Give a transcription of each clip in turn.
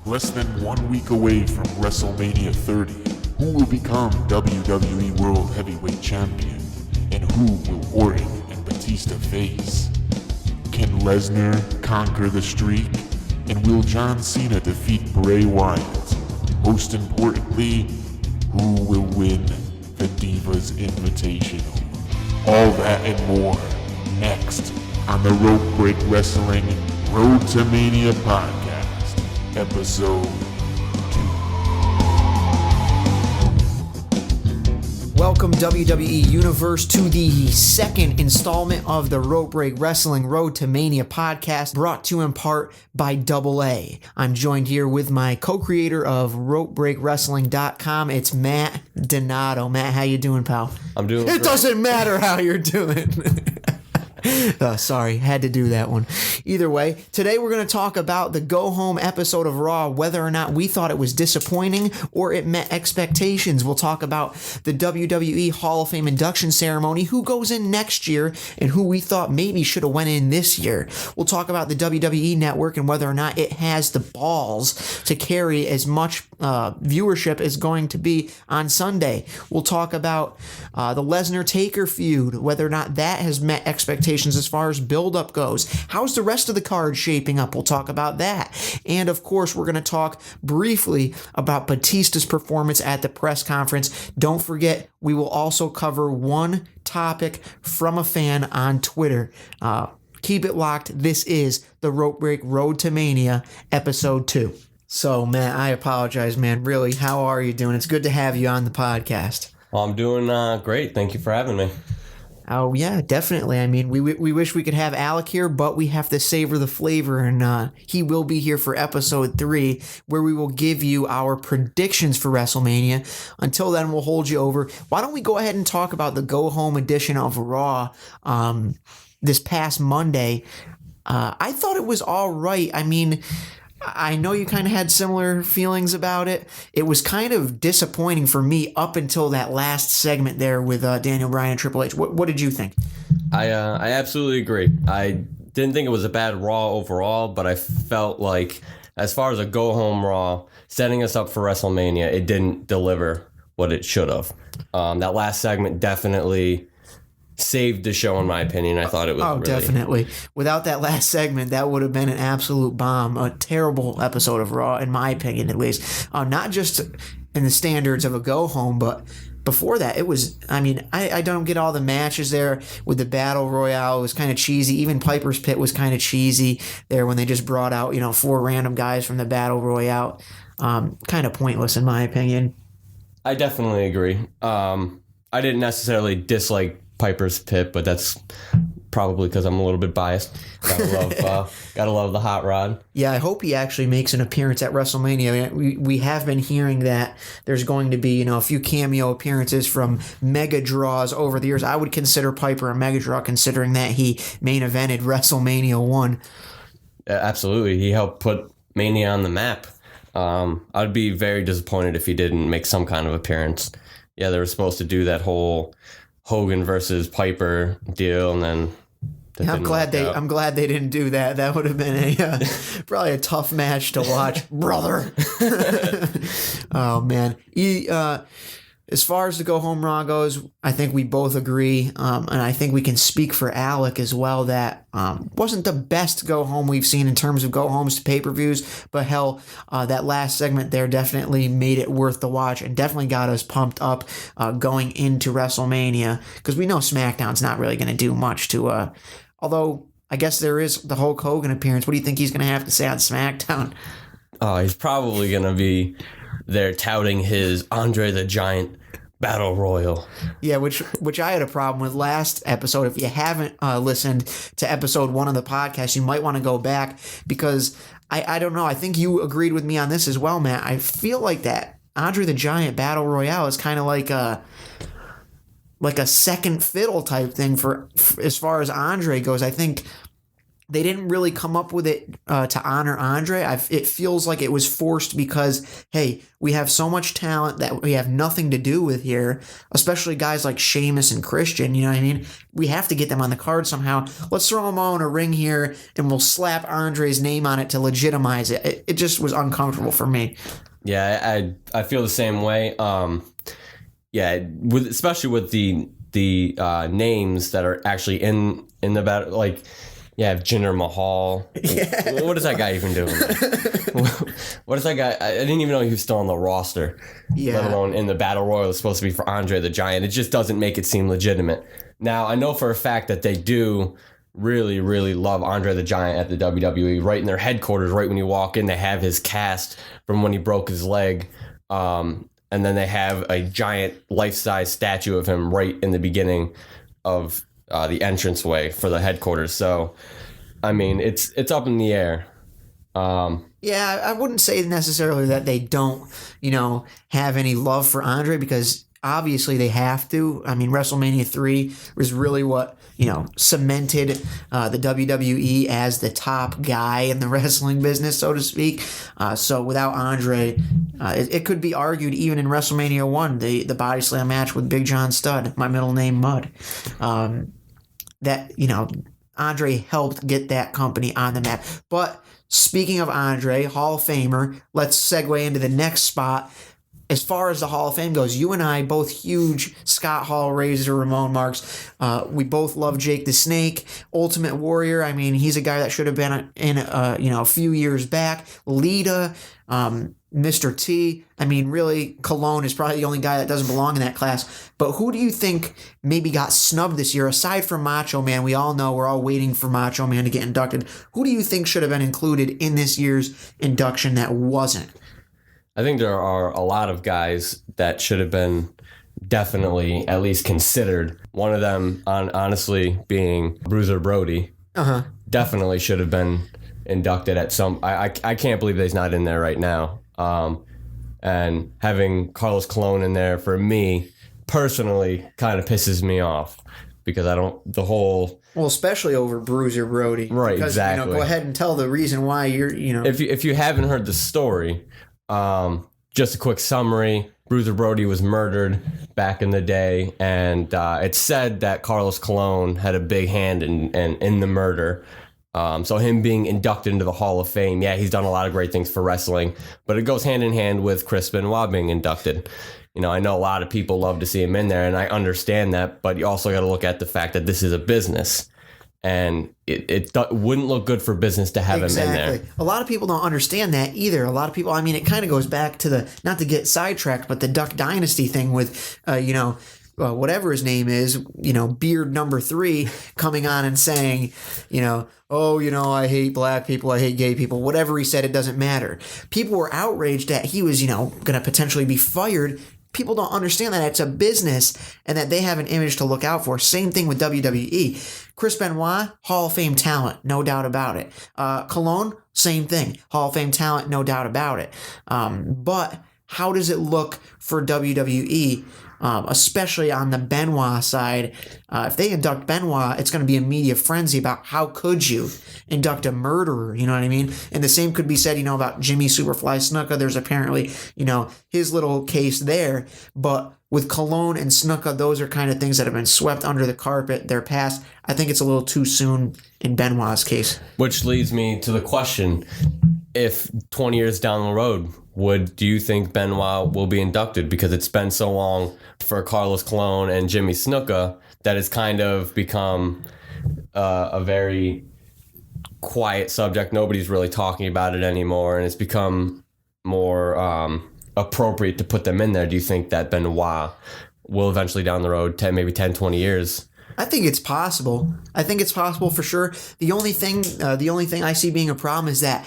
Less than 1 week away from WrestleMania 30, who will become WWE World Heavyweight Champion? And who will Orton and Batista face? Can Lesnar conquer the streak? And will John Cena defeat Bray Wyatt? Most importantly, who will win the Divas Invitational? All that and more next on the Rope Break Wrestling Road to Mania podcast, episode 2. Welcome WWE Universe to the second installment of the Rope Break Wrestling Road to Mania podcast, brought to you in part by AA. I'm joined here with my co-creator of RopeBreakWrestling.com. It's Matt Donato. Matt, how you doing, pal? I'm doing It great. doesn't matter how you're doing. Sorry, had to do that one. Either way, today we're going to talk about the go-home episode of Raw, whether or not we thought it was disappointing or it met expectations. We'll talk about the WWE Hall of Fame induction ceremony, who goes in next year, and who we thought maybe should have went in this year. We'll talk about the WWE Network and whether or not it has the balls to carry as much viewership as going to be on Sunday. We'll talk about the Lesnar-Taker feud, whether or not that has met expectations as far as build-up goes. How's the rest of the card shaping up? We'll talk about that. And of course, we're going to talk briefly about Batista's performance at the press conference. Don't forget, we will also cover one topic from a fan on Twitter. Keep it locked. This is the Rope Break Road to Mania, episode 2. So, Matt, I apologize, man. Really, how are you doing? It's good to have you on the podcast. Well, I'm doing great. Thank you for having me. Oh, yeah, definitely. I mean, we wish we could have Alec here, but we have to savor the flavor, and he will be here for episode 3, where we will give you our predictions for WrestleMania. Until then, we'll hold you over. Why don't we go ahead and talk about the go-home edition of Raw this past Monday? I thought it was all right. I mean, I know you kind of had similar feelings about it. It was kind of disappointing for me up until that last segment there with Daniel Bryan and Triple H. What did you think? I absolutely agree. I didn't think it was a bad Raw overall, but I felt like as far as a go-home Raw, setting us up for WrestleMania, it didn't deliver what it should have. That last segment definitely saved the show, in my opinion. I thought it was Definitely. Without that last segment, that would have been an absolute bomb. A terrible episode of Raw, in my opinion, at least. Not just in the standards of a go-home, but before that, it was, I mean, I don't get all the matches there with the Battle Royale. It was kind of cheesy. Even Piper's Pit was kind of cheesy there when they just brought out, 4 random guys from the Battle Royale. Kind of pointless, in my opinion. I definitely agree. I didn't necessarily dislike Piper's Pit, but that's probably because I'm a little bit biased. Gotta love the hot rod. Yeah, I hope he actually makes an appearance at WrestleMania. I mean, we have been hearing that there's going to be, a few cameo appearances from mega draws over the years. I would consider Piper a mega draw, considering that he main evented WrestleMania 1. Absolutely. He helped put Mania on the map. I'd be very disappointed if he didn't make some kind of appearance. Yeah, they were supposed to do that whole Hogan versus Piper deal, and then I'm glad they didn't do that. That would have been probably a tough match to watch, brother. Oh man. As far as the go home Raw goes, I think we both agree, and I think we can speak for Alec as well, that wasn't the best go home we've seen in terms of go homes to pay-per-views, but hell, that last segment there definitely made it worth the watch and definitely got us pumped up going into WrestleMania, because we know SmackDown's not really going to do much to, although I guess there is the Hulk Hogan appearance. What do you think he's going to have to say on SmackDown? Oh, he's probably going to be there touting his Andre the Giant Battle Royal. Yeah, which I had a problem with last episode. If you haven't listened to episode 1 of the podcast, you might want to go back, because I don't know. I think you agreed with me on this as well, Matt. I feel like that Andre the Giant Battle Royale is kind of like a second fiddle type thing for as far as Andre goes. I think they didn't really come up with it to honor Andre. It feels like it was forced because, hey, we have so much talent that we have nothing to do with here, especially guys like Sheamus and Christian, you know what I mean? We have to get them on the card somehow. Let's throw them all in a ring here, and we'll slap Andre's name on it to legitimize it. It just was uncomfortable for me. Yeah, I feel the same way. Especially with the names that are actually in the battle, like you have Jinder Mahal. Yeah. What is that guy even doing? What is that guy? I didn't even know he was still on the roster. Yeah. Let alone in the battle royal. It's supposed to be for Andre the Giant. It just doesn't make it seem legitimate. Now I know for a fact that they do really, really love Andre the Giant at the WWE. Right in their headquarters, right when you walk in, they have his cast from when he broke his leg. And then they have a giant life-size statue of him right in the beginning of the entranceway for the headquarters. So, I mean, it's up in the air. Yeah, I wouldn't say necessarily that they don't, have any love for Andre, because obviously they have to. I mean, WrestleMania 3 was really what, cemented the WWE as the top guy in the wrestling business, so to speak. So without Andre, it could be argued even in WrestleMania 1, the body slam match with Big John Studd, my middle name Mud, that, Andre helped get that company on the map. But speaking of Andre, Hall of Famer, let's segue into the next spot. As far as the Hall of Fame goes, you and I, both huge Scott Hall, Razor Ramon marks. We both love Jake the Snake. Ultimate Warrior, I mean, he's a guy that should have been in a few years back. Lita, Mr. T. I mean, really, Cologne is probably the only guy that doesn't belong in that class. But who do you think maybe got snubbed this year? Aside from Macho Man, we all know we're all waiting for Macho Man to get inducted. Who do you think should have been included in this year's induction that wasn't? I think there are a lot of guys that should have been definitely at least considered. One of them, honestly, being Bruiser Brody. Definitely should have been inducted at some... I can't believe that he's not in there right now. And having Carlos Colon in there, for me, personally, kind of pisses me off. Because I don't... The whole... Well, especially over Bruiser Brody. Right, because, exactly. Go ahead and tell the reason why you're, If you haven't heard the story... just a quick summary. Bruiser Brody was murdered back in the day, and it's said that Carlos Colon had a big hand in the murder. So him being inducted into the Hall of Fame, yeah, he's done a lot of great things for wrestling, but it goes hand in hand with Chris Benoit being inducted. I know a lot of people love to see him in there, and I understand that, but you also got to look at the fact that this is a business. And it wouldn't look good for business to have him in there. A lot of people don't understand that either. A lot of people, I mean, it kind of goes back to the, not to get sidetracked, but the Duck Dynasty thing with, whatever his name is, Beard number 3 coming on and saying, I hate black people, I hate gay people. Whatever he said, it doesn't matter. People were outraged that he was, going to potentially be fired. People don't understand that it's a business and that they have an image to look out for. Same thing with WWE. Chris Benoit, Hall of Fame talent, no doubt about it. Cologne, same thing. Hall of Fame talent, no doubt about it. But how does it look for WWE, especially on the Benoit side? If they induct Benoit, it's going to be a media frenzy about how could you induct a murderer, you know what I mean? And the same could be said, about Jimmy Superfly Snuka. There's apparently, his little case there. But with Cologne and Snuka, those are kind of things that have been swept under the carpet. They're past. I think it's a little too soon in Benoit's case. Which leads me to the question, if 20 years down the road, do you think Benoit will be inducted? Because it's been so long for Carlos Colon and Jimmy Snuka that it's kind of become a very quiet subject. Nobody's really talking about it anymore, and it's become more appropriate to put them in there. Do you think that Benoit will eventually down the road, maybe 10, 20 years? I think it's possible. I think it's possible for sure. The only thing I see being a problem is that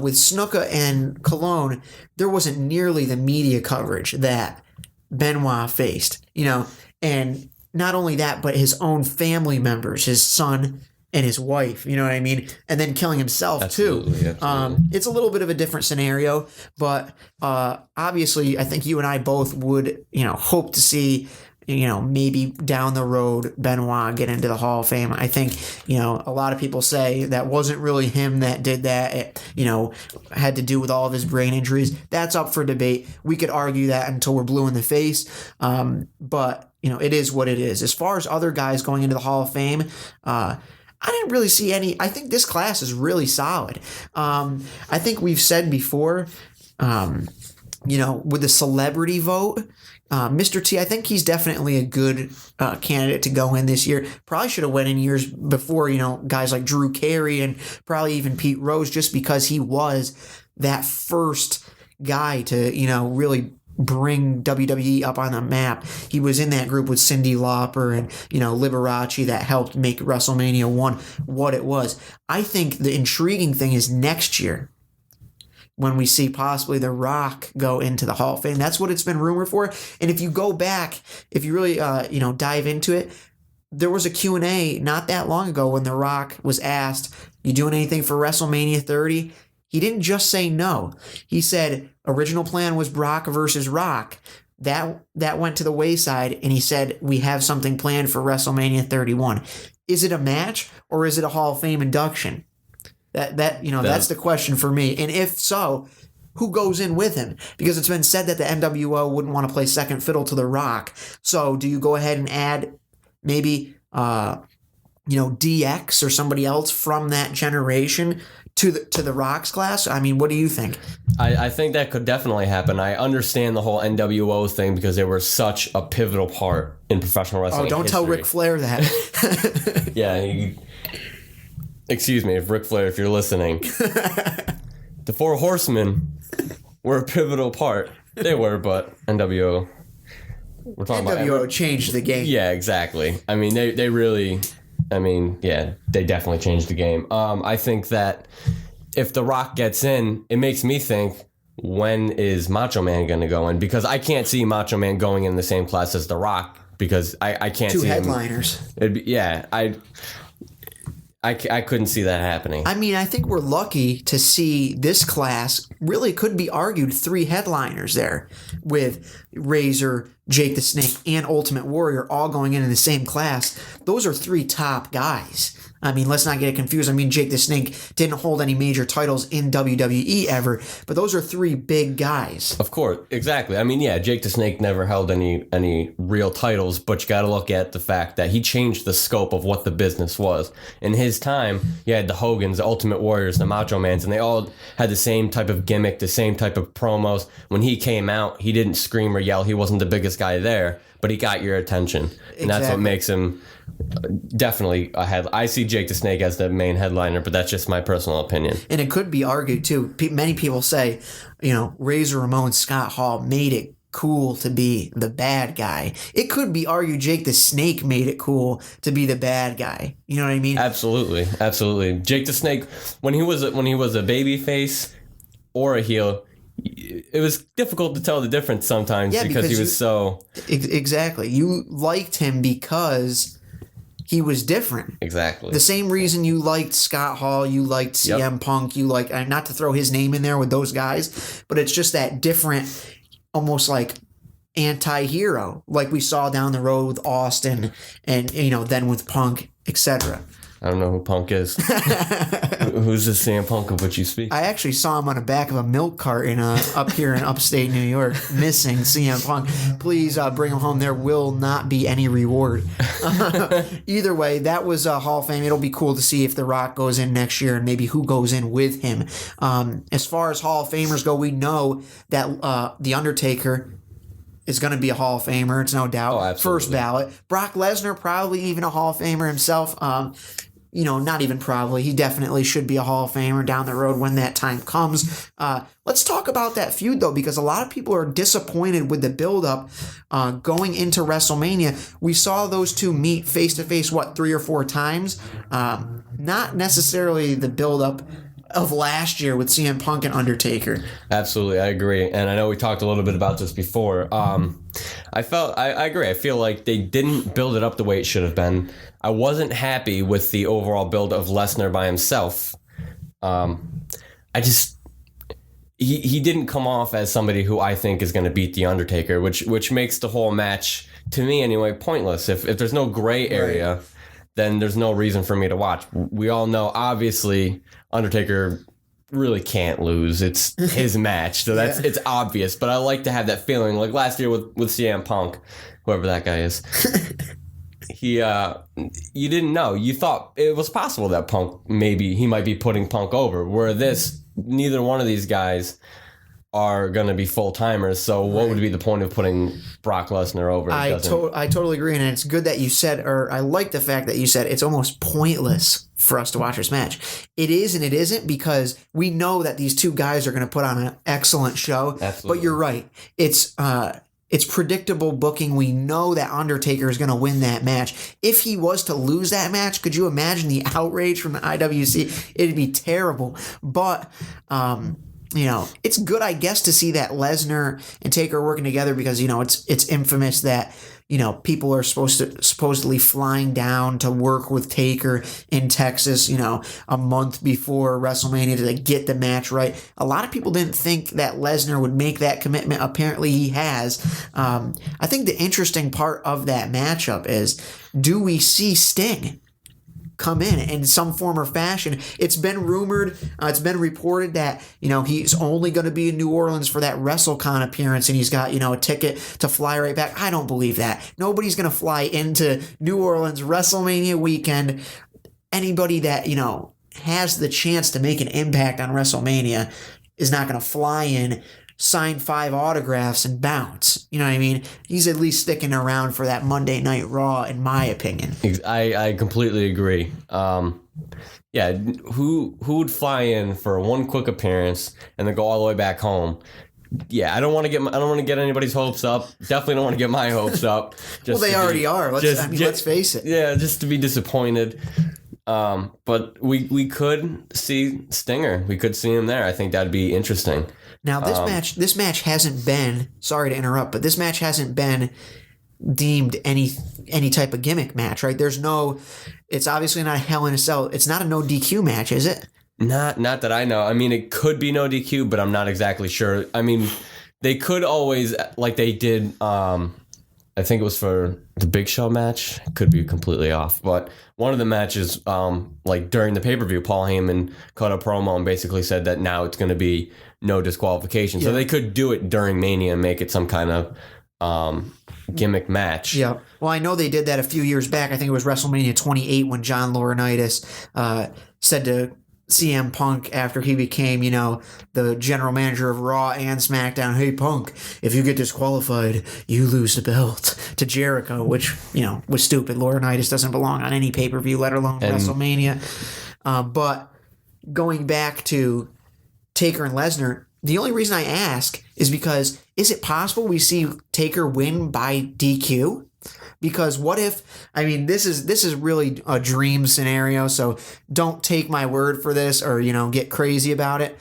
with Snuka and Cologne, there wasn't nearly the media coverage that Benoit faced. And not only that, but his own family members, his son and his wife, you know what I mean? And then killing himself too. Absolutely. It's a little bit of a different scenario, but obviously I think you and I both would, hope to see, maybe down the road Benoit get into the Hall of Fame. I think, a lot of people say that wasn't really him that did that. It, had to do with all of his brain injuries. That's up for debate. We could argue that until we're blue in the face. But, it is what it is. As far as other guys going into the Hall of Fame, I didn't really see any. I think this class is really solid. I think we've said before, with the celebrity vote, Mr. T, I think he's definitely a good candidate to go in this year. Probably should have went in years before, guys like Drew Carey and probably even Pete Rose, just because he was that first guy to, really bring WWE up on the map. He was in that group with Cyndi Lauper and, Liberace that helped make WrestleMania 1 what it was. I think the intriguing thing is next year, when we see possibly The Rock go into the Hall of Fame. That's what it's been rumored for. And if you go back, if you really, dive into it, there was a Q&A not that long ago when The Rock was asked, you doing anything for WrestleMania 30? He didn't just say no. He said, original plan was Brock versus Rock. That went to the wayside, and he said, we have something planned for WrestleMania 31. Is it a match, or is it a Hall of Fame induction? That's the question for me. And if so, who goes in with him? Because it's been said that the NWO wouldn't want to play second fiddle to The Rock. So do you go ahead and add maybe, DX or somebody else from that generation to the Rock's class? I mean, what do you think? I think that could definitely happen. I understand the whole NWO thing because they were such a pivotal part in professional wrestling. Oh, don't tell Ric Flair that. Yeah, excuse me, if Ric Flair, if you're listening. The Four Horsemen were a pivotal part. They were, but NWO. We're talking NWO changed the game. Yeah, exactly. I mean, they really. I mean, yeah, they definitely changed the game. I think that if The Rock gets in, it makes me think, when is Macho Man going to go in? Because I can't see Macho Man going in the same class as The Rock because I can't see two headliners. I couldn't see that happening. I mean, I think we're lucky to see this class really could be argued 3 headliners there with Razor, Jake the Snake, and Ultimate Warrior all going in the same class. Those are 3 top guys. I mean, let's not get it confused. I mean, Jake the Snake didn't hold any major titles in WWE ever, but those are 3 big guys. Of course, exactly. I mean, yeah, Jake the Snake never held any real titles, but you got to look at the fact that he changed the scope of what the business was. In his time, you had the Hogans, the Ultimate Warriors, the Macho Mans, and they all had the same type of gimmick, the same type of promos. When he came out, he didn't scream or yell. He wasn't the biggest guy there, but he got your attention. And that's what makes him definitely ahead. I see Jake the Snake as the main headliner, but that's just my personal opinion. And it could be argued too. Many people say, Razor Ramon Scott Hall made it cool to be the bad guy. It could be argued Jake the Snake made it cool to be the bad guy. You know what I mean? Absolutely, absolutely. Jake the Snake, when he was a baby face or a heel, it was difficult to tell the difference sometimes because he was so... Exactly. You liked him because he was different. Exactly. The same reason you liked Scott Hall, you liked CM Punk, you liked... Not to throw his name in there with those guys, but it's just that different, almost like anti-hero, like we saw down the road with Austin and, then with Punk, etc. I don't know who Punk is. Who's this CM Punk of which you speak? I actually saw him on the back of a milk carton up here in upstate New York, missing CM Punk. Please bring him home. There will not be any reward. Either way, that was Hall of Fame. It'll be cool to see if The Rock goes in next year and maybe who goes in with him. As far as Hall of Famers go, we know that The Undertaker is going to be a Hall of Famer. It's no doubt. Oh, absolutely. First ballot. Brock Lesnar, probably even a Hall of Famer himself. Not even probably. He definitely should be a Hall of Famer down the road when that time comes. Let's talk about that feud, though, because a lot of people are disappointed with the build-up going into WrestleMania. We saw those two meet face-to-face, 3 or 4 times? Not necessarily the build-up of last year with CM Punk and Undertaker. Absolutely, I agree. And I know we talked a little bit about this before. I agree. I feel like they didn't build it up the way it should have been. I wasn't happy with the overall build of Lesnar by himself. he didn't come off as somebody who I think is going to beat The Undertaker, which makes the whole match, to me anyway, pointless. If there's no gray area, then there's no reason for me to watch. We all know, obviously, Undertaker really can't lose. It's his match, so it's obvious. But I like to have that feeling, like last year with CM Punk, whoever that guy is. You didn't know. You thought it was possible that Punk, maybe he might be putting Punk over. Where neither one of these guys are going to be full-timers, so what would be the point of putting Brock Lesnar over? I totally agree, and it's good that you said, or I like the fact that you said it's almost pointless for us to watch this match. It is and it isn't, because we know that these two guys are going to put on an excellent show. Absolutely. But you're right. It's predictable booking. We know that Undertaker is going to win that match. If he was to lose that match, could you imagine the outrage from the IWC? It'd be terrible. But it's good, I guess, to see that Lesnar and Taker working together, because it's infamous that people are supposedly flying down to work with Taker in Texas, a month before WrestleMania to get the match right. A lot of people didn't think that Lesnar would make that commitment. Apparently he has. I think the interesting part of that matchup is, do we see Sting come in some form or fashion? It's been rumored, it's been reported that he's only going to be in New Orleans for that WrestleCon appearance, and he's got a ticket to fly right back. I don't believe that. Nobody's going to fly into New Orleans WrestleMania weekend. Anybody that has the chance to make an impact on WrestleMania is not going to fly in, sign 5 autographs, and bounce. You know what I mean? He's at least sticking around for that Monday Night Raw, in my opinion. I completely agree. Who would fly in for one quick appearance and then go all the way back home? Yeah, I don't want to get anybody's hopes up. Definitely don't want to get my hopes up. Well, they already are. Let's face it. Yeah, just to be disappointed. But we could see Stinger. We could see him there. I think that'd be interesting. Now, this match hasn't been, sorry to interrupt, but this match hasn't been deemed any type of gimmick match, right? It's obviously not a Hell in a Cell. It's not a no DQ match, is it? Not that I know. I mean, it could be no DQ, but I'm not exactly sure. I mean, they could always, like they did, I think it was for the Big Show match. Could be completely off. But one of the matches, like during the pay-per-view, Paul Heyman cut a promo and basically said that now it's going to be no disqualification. Yeah. So they could do it during Mania and make it some kind of gimmick match. Yeah. Well, I know they did that a few years back. I think it was WrestleMania 28 when John Laurinaitis said to CM Punk, after he became, the general manager of Raw and SmackDown, "Hey Punk, if you get disqualified, you lose the belt," to Jericho, which, was stupid. Laurinaitis doesn't belong on any pay-per-view, let alone WrestleMania. But going back to Taker and Lesnar, the only reason I ask is because, is it possible we see Taker win by DQ? Because what if, this is really a dream scenario, so don't take my word for this or, get crazy about it.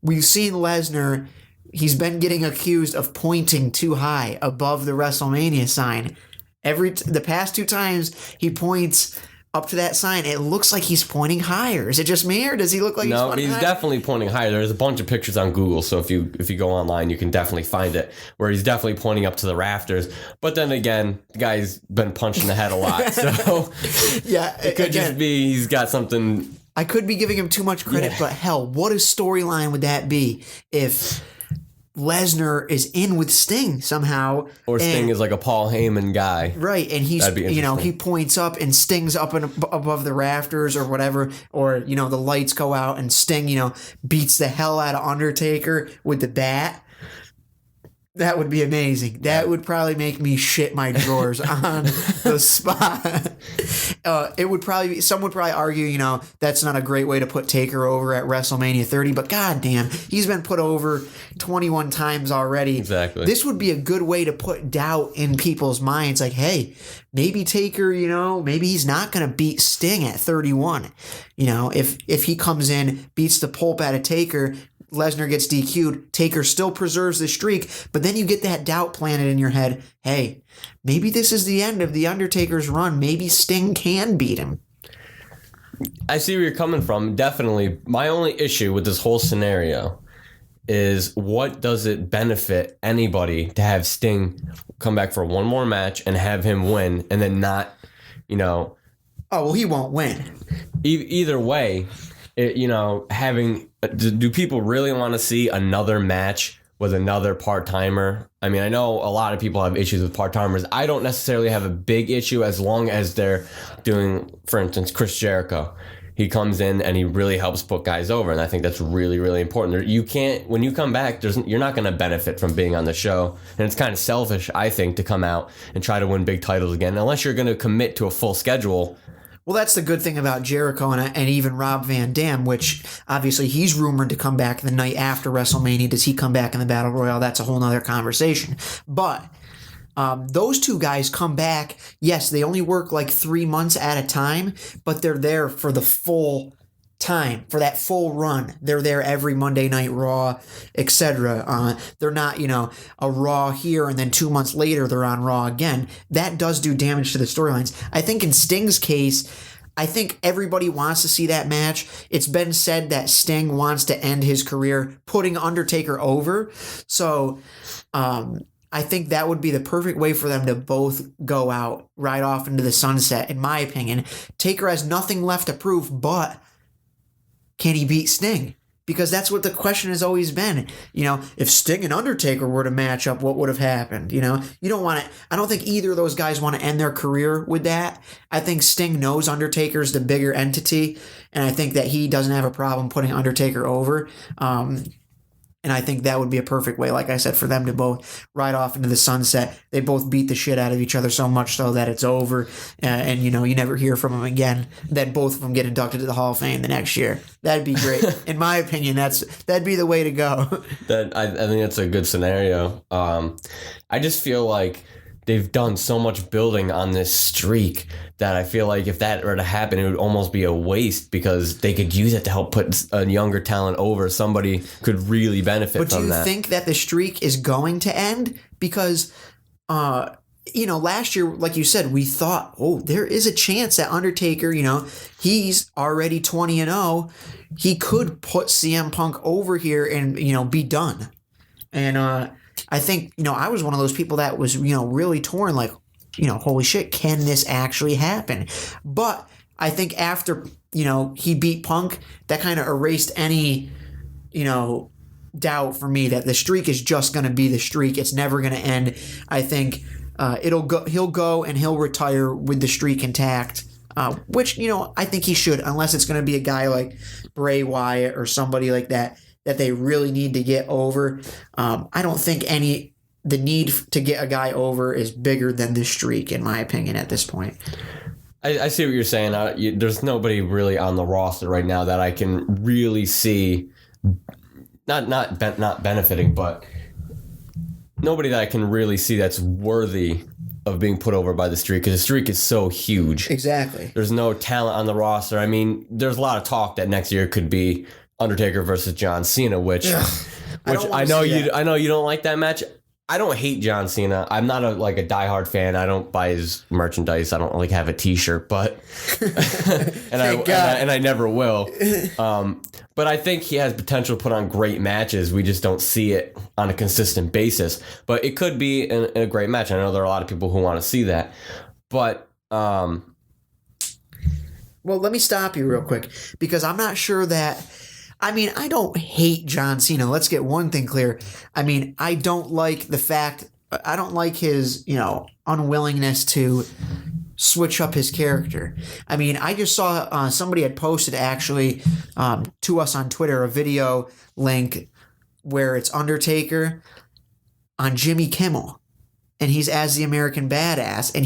We've seen Lesnar, he's been getting accused of pointing too high above the WrestleMania sign. The past 2 times he points up to that sign, it looks like he's pointing higher. Is it just me, or does he look like he's pointing higher? No, he's definitely pointing higher. There's a bunch of pictures on Google, so if you go online, you can definitely find it, where he's definitely pointing up to the rafters. But then again, the guy's been punched in the head a lot, so yeah, it could just be he's got something. I could be giving him too much credit, but hell, what a storyline would that be if Lesnar is in with Sting somehow, or Sting is like a Paul Heyman guy, right? And he's he points up and Sting's up and above the rafters or whatever, or the lights go out and Sting beats the hell out of Undertaker with the bat. That would be amazing. That would probably make me shit my drawers on the spot. It would probably be, some would probably argue, that's not a great way to put Taker over at WrestleMania 30, but goddamn, he's been put over 21 times already. Exactly. This would be a good way to put doubt in people's minds, like, hey, maybe Taker, maybe he's not going to beat Sting at 31. If he comes in, beats the pulp out of Taker, Lesnar gets DQ'd, Taker still preserves the streak, but then you get that doubt planted in your head, hey, maybe this is the end of The Undertaker's run. Maybe Sting can beat him. I see where you're coming from, definitely. My only issue with this whole scenario is what does it benefit anybody to have Sting come back for one more match and have him win and then not, Oh, well, he won't win. Either way, having do people really want to see another match with another part-timer? I mean, I know a lot of people have issues with part-timers. I don't necessarily have a big issue as long as they're doing, for instance, Chris Jericho. He comes in and he really helps put guys over, and I think that's really, really important. You can't, when you come back, you're not going to benefit from being on the show, and it's kind of selfish, I think, to come out and try to win big titles again, unless you're going to commit to a full schedule. Well, that's the good thing about Jericho and even Rob Van Dam, which obviously he's rumored to come back the night after WrestleMania. Does he come back in the Battle Royale? That's a whole nother conversation. But those two guys come back. Yes, they only work like 3 months at a time, but they're there for the full time, for that full run. They're there every Monday Night Raw, etc. They're not, a Raw here and then 2 months later they're on Raw again. That does do damage to the storylines. I think in Sting's case, I think everybody wants to see that match. It's been said that Sting wants to end his career putting Undertaker over. So, I think that would be the perfect way for them to both go out right off into the sunset, in my opinion. Taker has nothing left to prove, but can he beat Sting? Because that's what the question has always been. If Sting and Undertaker were to match up, what would have happened? You don't want to. I don't think either of those guys want to end their career with that. I think Sting knows Undertaker's the bigger entity, and I think that he doesn't have a problem putting Undertaker over. And I think that would be a perfect way, like I said, for them to both ride off into the sunset. They both beat the shit out of each other so much so that it's over. And you never hear from them again. Then both of them get inducted to the Hall of Fame the next year. That'd be great. In my opinion, that'd be the way to go. I think that's a good scenario. I just feel like they've done so much building on this streak that I feel like if that were to happen, it would almost be a waste because they could use it to help put a younger talent over. Somebody could really benefit from that. But do you think that the streak is going to end? Because, last year, like you said, we thought, there is a chance that Undertaker, he's already 20-0. He could put CM Punk over here and, be done. And, I think, I was one of those people that was, really torn, like, holy shit, can this actually happen? But I think after, he beat Punk, that kind of erased any, doubt for me that the streak is just going to be the streak. It's never going to end. I think he'll go and he'll retire with the streak intact. Which, I think he should, unless it's going to be a guy like Bray Wyatt or somebody like that they really need to get over. I don't think the need to get a guy over is bigger than this streak, in my opinion, at this point. I see what you're saying. There's nobody really on the roster right now that I can really see, not benefiting, but nobody that I can really see that's worthy of being put over by the streak, because the streak is so huge. Exactly. There's no talent on the roster. I mean, there's a lot of talk that next year could be Undertaker versus John Cena, which I know you don't like that match. I don't hate John Cena. I'm not a diehard fan. I don't buy his merchandise. I don't have a T-shirt, but and I never will. But I think he has potential to put on great matches. We just don't see it on a consistent basis. But it could be a great match. I know there are a lot of people who want to see that. But well, let me stop you real quick, because I'm not sure that. I mean, I don't hate John Cena. Let's get one thing clear. I mean, I don't like his, unwillingness to switch up his character. I mean, I just saw somebody had posted actually to us on Twitter a video link where it's Undertaker on Jimmy Kimmel, and he's as the American Badass, and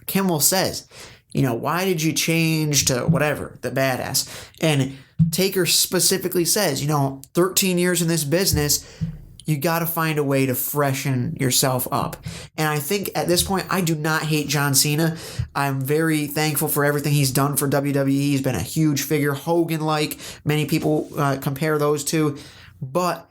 Kimmel says, why did you change to whatever, the Badass? And Taker specifically says, 13 years in this business, you got to find a way to freshen yourself up. And I think at this point, I do not hate John Cena. I'm very thankful for everything he's done for WWE. He's been a huge figure, Hogan-like. Many people compare those two. But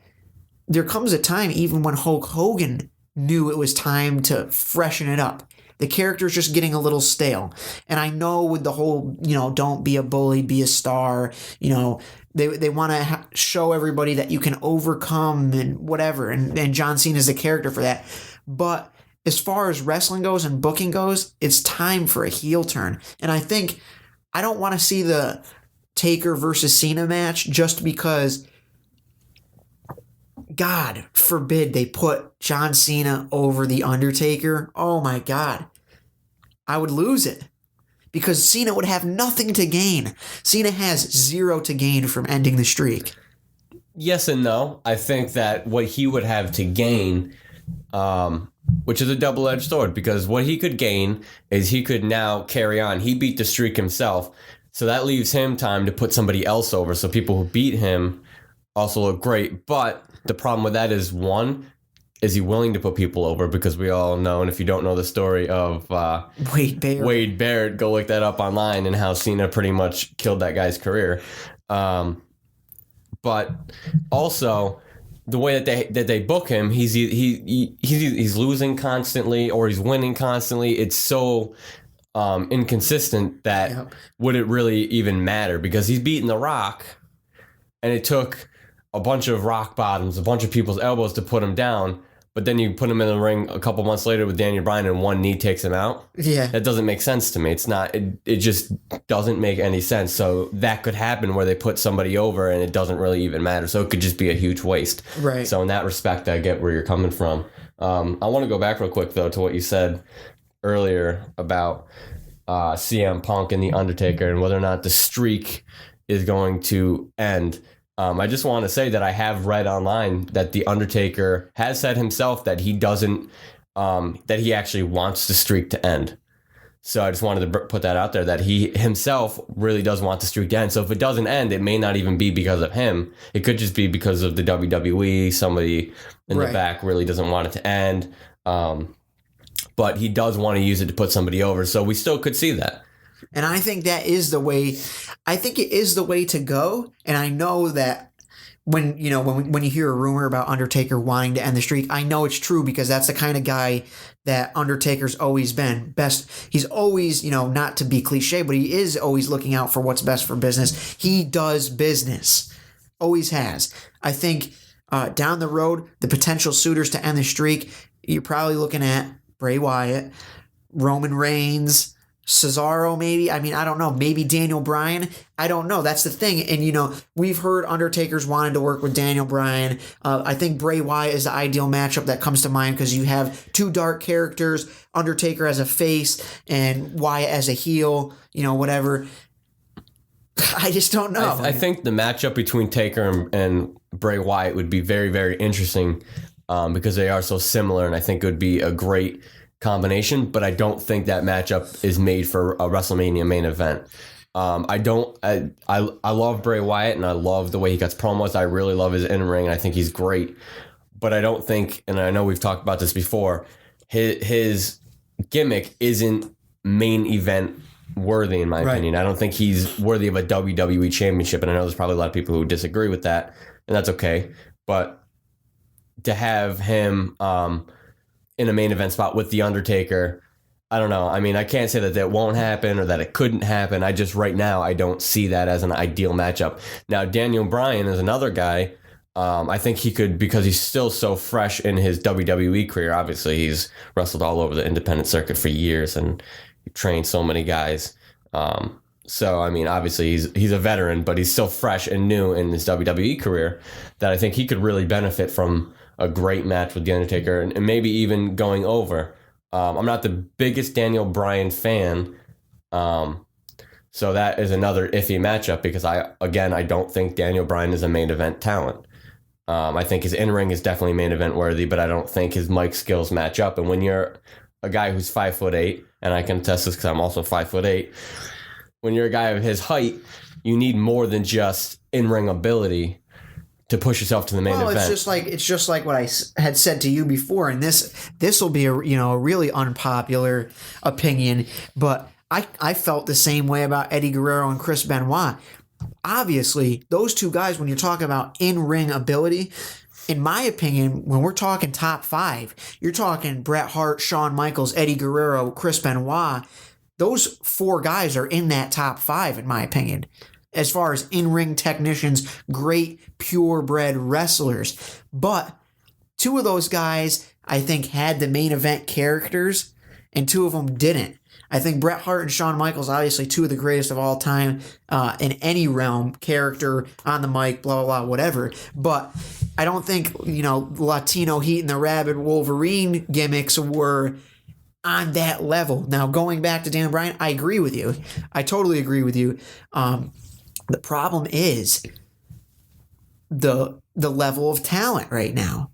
there comes a time, even when Hulk Hogan knew it was time to freshen it up. The character's just getting a little stale. And I know with the whole, don't be a bully, be a star, They want to show everybody that you can overcome and whatever, and John Cena is the character for that. But as far as wrestling goes and booking goes, it's time for a heel turn. And I think I don't want to see the Taker versus Cena match just because, God forbid, they put John Cena over The Undertaker. Oh my God. I would lose it. Because Cena would have nothing to gain. Cena has zero to gain from ending the streak. Yes and no. I think that what he would have to gain, which is a double-edged sword, because what he could gain is he could now carry on. He beat the streak himself, so that leaves him time to put somebody else over. So people who beat him also look great. But the problem with that is, one, is he willing to put people over? Because we all know, and if you don't know the story of Wade Barrett, go look that up online, and how Cena pretty much killed that guy's career. But also, the way that they book him, he's losing constantly or he's winning constantly. It's so inconsistent that would it really even matter? Because he's beating The Rock, and it took a bunch of rock bottoms, a bunch of people's elbows to put him down. But then you put him in the ring a couple months later with Daniel Bryan, and one knee takes him out. Yeah. That doesn't make sense to me. It's not. It just doesn't make any sense. So that could happen where they put somebody over and it doesn't really even matter. So it could just be a huge waste. Right. So in that respect, I get where you're coming from. I want to go back real quick, though, to what you said earlier about CM Punk and The Undertaker and whether or not the streak is going to end. I just want to say that I have read online that The Undertaker has said himself that he doesn't, that he actually wants the streak to end. So I just wanted to put that out there, that he himself really does want the streak to end. So if it doesn't end, it may not even be because of him. It could just be because of the WWE. Somebody in the back really doesn't want it to end. But he does want to use it to put somebody over. So we still could see that. And I think that is the way. I think it is the way to go. And I know that when you hear a rumor about Undertaker wanting to end the streak, I know it's true because that's the kind of guy that Undertaker's always been. He's always, not to be cliche, but he is always looking out for what's best for business. He does business. Always has. I think down the road, the potential suitors to end the streak, you're probably looking at Bray Wyatt, Roman Reigns, Cesaro, maybe. I mean, I don't know. Maybe Daniel Bryan. I don't know. That's the thing. And, we've heard Undertaker's wanted to work with Daniel Bryan. I think Bray Wyatt is the ideal matchup that comes to mind because you have two dark characters, Undertaker as a face and Wyatt as a heel, whatever. I just don't know. I think the matchup between Taker and Bray Wyatt would be very, very interesting because they are so similar, and I think it would be a great combination, but I don't think that matchup is made for a WrestleMania main event. I love Bray Wyatt, and I love the way he cuts promos. I really love his in-ring, and I think he's great. But I don't think, and I know we've talked about this before, his gimmick isn't main event worthy, in my opinion. I don't think he's worthy of a WWE championship, and I know there's probably a lot of people who disagree with that, and that's okay. But to have him in a main event spot with The Undertaker, I don't know. I mean, I can't say that won't happen or that it couldn't happen. Right now, I don't see that as an ideal matchup. Now, Daniel Bryan is another guy. I think he could, because he's still so fresh in his WWE career. Obviously, he's wrestled all over the independent circuit for years and trained so many guys. So, I mean, obviously, he's a veteran, but he's still fresh and new in his WWE career that I think he could really benefit from a great match with The Undertaker and maybe even going over. I'm not the biggest Daniel Bryan fan, so that is another iffy matchup because I don't think Daniel Bryan is a main event talent. I think his in-ring is definitely main event worthy, but I don't think his mic skills match up. And when you're a guy who's 5'8", and I can attest this because I'm also 5'8", when you're a guy of his height, you need more than just in-ring ability to push yourself to the main event. It's just like what I had said to you before, and this will be a really unpopular opinion, but I felt the same way about Eddie Guerrero and Chris Benoit. Obviously, those two guys, when you're talking about in-ring ability, in my opinion, when we're talking top 5, you're talking Bret Hart, Shawn Michaels, Eddie Guerrero, Chris Benoit. Those 4 guys are in that top 5, in my opinion. as far as in-ring technicians, great purebred wrestlers. But two of those guys, I think, had the main event characters, and two of them didn't. I think Bret Hart and Shawn Michaels, obviously two of the greatest of all time in any realm, character, on the mic, blah, blah, blah, whatever. But I don't think, Latino Heat and the Rabid Wolverine gimmicks were on that level. Now, going back to Daniel Bryan, I agree with you. I totally agree with you. The problem is the level of talent right now.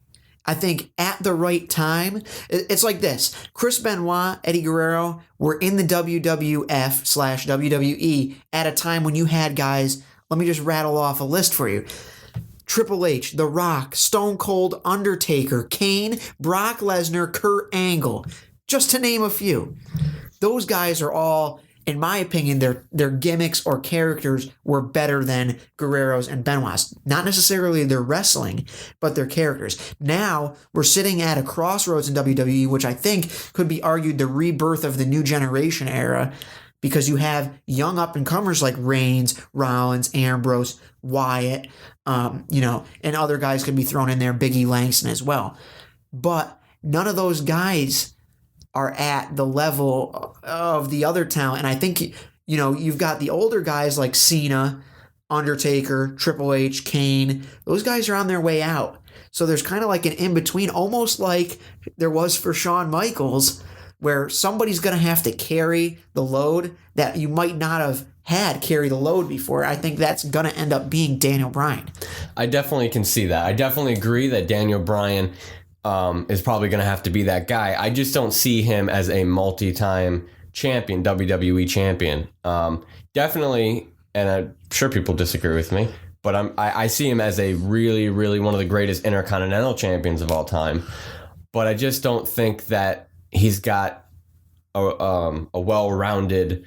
I think at the right time, it's like this. Chris Benoit, Eddie Guerrero were in the WWF/WWE at a time when you had guys, let me just rattle off a list for you. Triple H, The Rock, Stone Cold, Undertaker, Kane, Brock Lesnar, Kurt Angle, just to name a few. Those guys are all, in my opinion, their gimmicks or characters were better than Guerrero's and Benoit's. Not necessarily their wrestling, but their characters. Now, we're sitting at a crossroads in WWE, which I think could be argued the rebirth of the new generation era, because you have young up-and-comers like Reigns, Rollins, Ambrose, Wyatt, and other guys could be thrown in there, Biggie Langston as well. But none of those guys are at the level of the other talent. And I think, you've got the older guys like Cena, Undertaker, Triple H, Kane. Those guys are on their way out. So there's kind of like an in-between, almost like there was for Shawn Michaels, where somebody's going to have to carry the load that you might not have had carry the load before. I think that's going to end up being Daniel Bryan. I definitely can see that. I definitely agree that Daniel Bryan is probably going to have to be that guy. I just don't see him as a multi-time champion, WWE champion. Definitely, and I'm sure people disagree with me, but I see him as a really, really one of the greatest intercontinental champions of all time. But I just don't think that he's got a well-rounded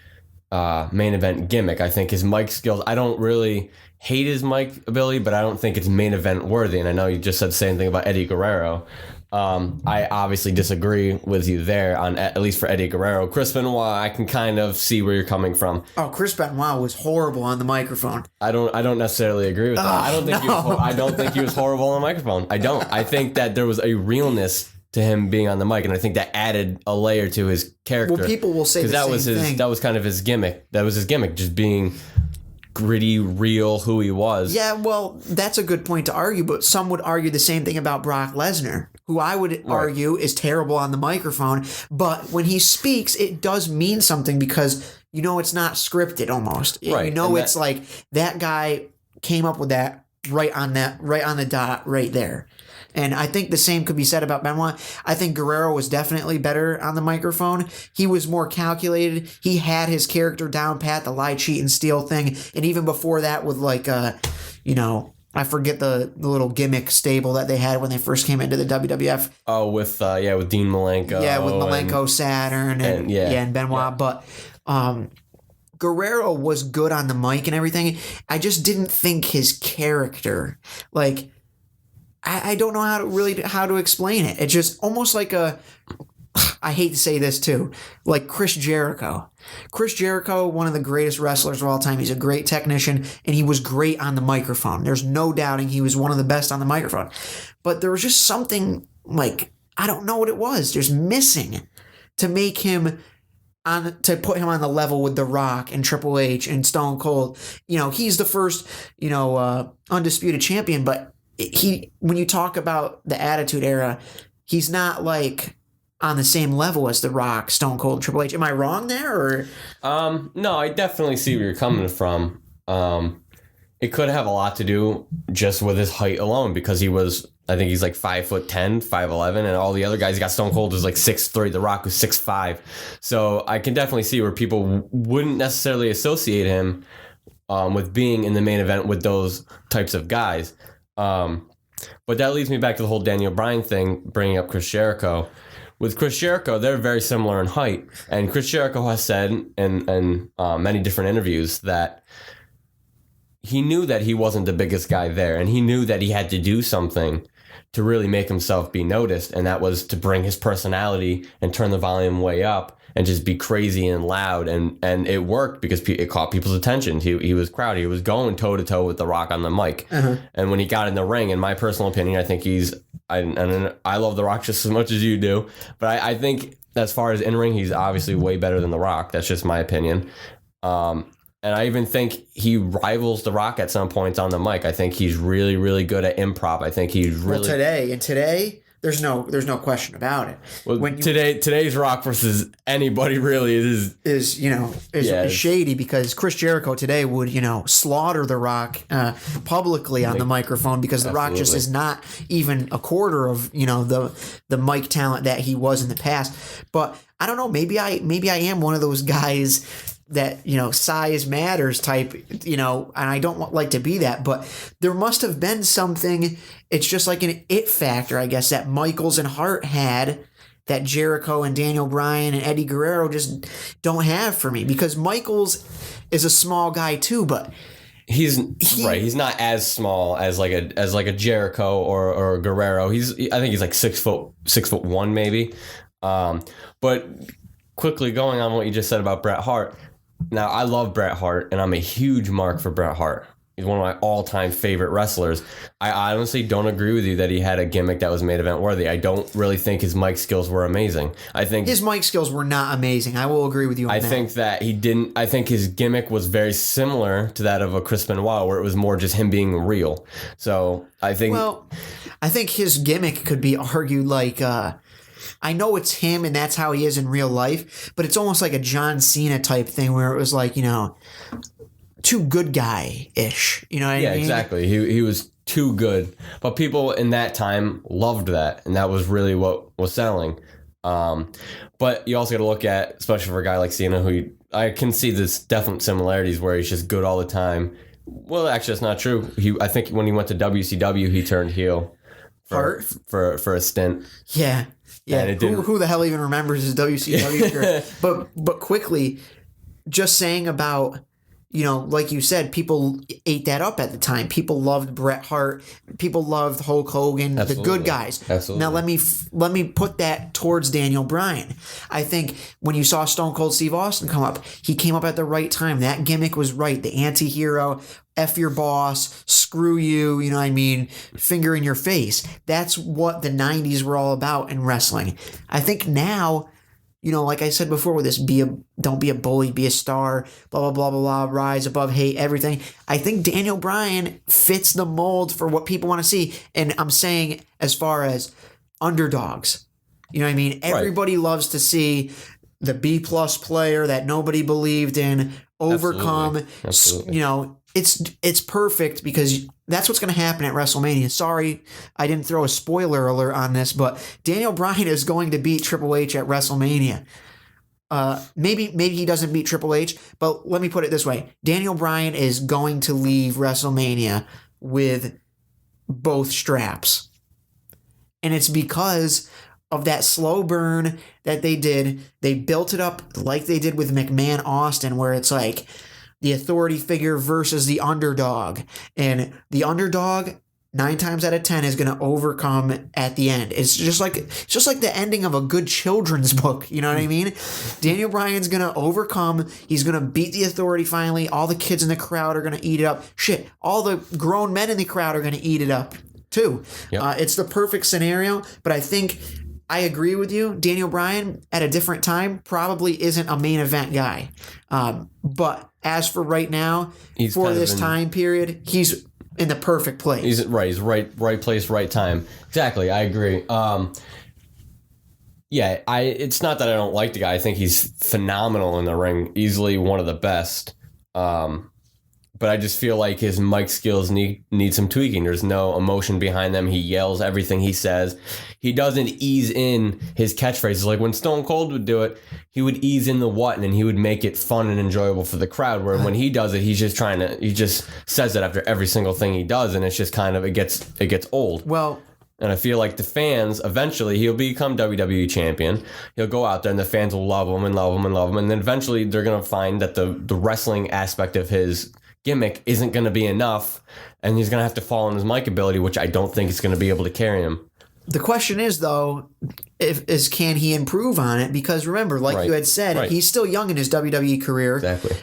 main event gimmick. I think his mic skills, I don't really hate his mic ability, but I don't think it's main event worthy. And I know you just said the same thing about Eddie Guerrero. I obviously disagree with you there, on at least for Eddie Guerrero. Chris Benoit, I can kind of see where you're coming from. Oh, Chris Benoit was horrible on the microphone. I don't necessarily agree with that. I don't think he was horrible on the microphone. I don't. I think that there was a realness to him being on the mic, and I think that added a layer to his character. Well, people will say the same thing. That was kind of his gimmick. That was his gimmick, just being gritty, real, who he was. Yeah, well, that's a good point to argue, but some would argue the same thing about Brock Lesnar, who I would argue is terrible on the microphone, but when he speaks, it does mean something because it's not scripted almost. Right. It's like that guy came up with that right on the dot right there. And I think the same could be said about Benoit. I think Guerrero was definitely better on the microphone. He was more calculated. He had his character down pat, the lie, cheat, and steal thing. And even before that with I forget the little gimmick stable that they had when they first came into the WWF. Oh, with Dean Malenko. Yeah, with Malenko, Saturn, and Benoit. Yeah. But Guerrero was good on the mic and everything. I just didn't think his character, I don't know how to explain it. It's just almost like I hate to say this too, like Chris Jericho. Chris Jericho, one of the greatest wrestlers of all time. He's a great technician, and he was great on the microphone. There's no doubting he was one of the best on the microphone. But there was just something I don't know what it was, just missing to make him to put him on the level with The Rock and Triple H and Stone Cold. He's the first, undisputed champion, but when you talk about the Attitude Era, he's not on the same level as The Rock, Stone Cold, and Triple H. Am I wrong there? Or? No, I definitely see where you're coming from. It could have a lot to do just with his height alone, because I think he's 5'10", 5'11", and all the other guys, he got Stone Cold was 6'3", The Rock was 6'5". So I can definitely see where people wouldn't necessarily associate him with being in the main event with those types of guys. But that leads me back to the whole Daniel Bryan thing, bringing up Chris Jericho. With Chris Jericho, they're very similar in height. And Chris Jericho has said in many different interviews that he knew that he wasn't the biggest guy there, and he knew that he had to do something to really make himself be noticed, and that was to bring his personality and turn the volume way up and just be crazy and loud, and it worked because it caught people's attention. He was crowded. He was going toe to toe with The Rock on the mic, and when he got in the ring, in my personal opinion, I think I love The Rock just as much as you do, but I think as far as in ring, he's obviously way better than The Rock. That's just my opinion. And I even think he rivals The Rock at some points on the mic. I think he's really, really good at improv. I think he's really today. There's no question about it. Well, today's Rock versus anybody really is shady, because Chris Jericho today would slaughter The Rock publicly on the microphone, because The Rock just is not even a quarter of the mic talent that he was in the past. But I don't know. Maybe I am one of those guys that size matters type, and I don't like to be that, but there must have been something. It's just like an it factor, I guess, that Michaels and Hart had that Jericho and Daniel Bryan and Eddie Guerrero just don't have for me, because Michaels is a small guy too, but he's not as small as like a Jericho or a Guerrero. I think he's like 6'1" maybe. But quickly going on what you just said about Bret Hart. Now, I love Bret Hart, and I'm a huge mark for Bret Hart. He's one of my all-time favorite wrestlers. I honestly don't agree with you that he had a gimmick that was main event worthy. I don't really think his mic skills were amazing. I think his mic skills were not amazing. I will agree with you on that. I think that he didn't. I think his gimmick was very similar to that of a Chris Benoit, where it was more just him being real. So I think. Well, I think his gimmick could be argued like. I know it's him and that's how he is in real life, but it's almost like a John Cena type thing where it was like, too good guy-ish. You know what I mean? Yeah, exactly. He was too good. But people in that time loved that, and that was really what was selling. But you also got to look at, especially for a guy like Cena, who I can see this definite similarities where he's just good all the time. Well, actually, that's not true. I think when he went to WCW, he turned heel for a stint. Yeah. Yeah, who the hell even remembers his WCW career? But quickly, just saying about, like you said, people ate that up at the time. People loved Bret Hart. People loved Hulk Hogan, the good guys. Absolutely. Now let me put that towards Daniel Bryan. I think when you saw Stone Cold Steve Austin come up, he came up at the right time. That gimmick was right. The anti-hero, F your boss, screw you, finger in your face. That's what the 90s were all about in wrestling. I think now, like I said before with this, don't be a bully, be a star, blah, blah, blah, blah, blah, rise above hate, everything. I think Daniel Bryan fits the mold for what people want to see. And I'm saying as far as underdogs, Everybody loves to see the B-plus player that nobody believed in overcome. Absolutely. It's perfect because that's what's going to happen at WrestleMania. Sorry, I didn't throw a spoiler alert on this, but Daniel Bryan is going to beat Triple H at WrestleMania. Maybe he doesn't beat Triple H, but let me put it this way. Daniel Bryan is going to leave WrestleMania with both straps. And it's because of that slow burn that they did. They built it up like they did with McMahon Austin, where it's like the authority figure versus the underdog. And the underdog, 9 times out of 10, is going to overcome at the end. It's just like the ending of a good children's book. You know what I mean? Daniel Bryan's going to overcome. He's going to beat the authority finally. All the kids in the crowd are going to eat it up. Shit, all the grown men in the crowd are going to eat it up too. Yep. It's the perfect scenario, but I think I agree with you. Daniel Bryan at a different time probably isn't a main event guy. But as for right now, for this time period, he's in the perfect place. He's right place, right time. Exactly, I agree. It's not that I don't like the guy. I think he's phenomenal in the ring, easily one of the best. But I just feel like his mic skills need some tweaking. There's no emotion behind them. He yells everything he says. He doesn't ease in his catchphrases. Like when Stone Cold would do it, he would ease in the what, and he would make it fun and enjoyable for the crowd. Where when he does it, he just says it after every single thing he does, and it's just kind of, it gets old. Well, and I feel like the fans, eventually, he'll become WWE champion. He'll go out there and the fans will love him and love him and love him. And then eventually they're going to find that the wrestling aspect of his gimmick isn't going to be enough, and he's going to have to fall on his mic ability, which I don't think is going to be able to carry him. The question is, though, can he improve on it? Because remember, like you had said, he's still young in his WWE career. Exactly.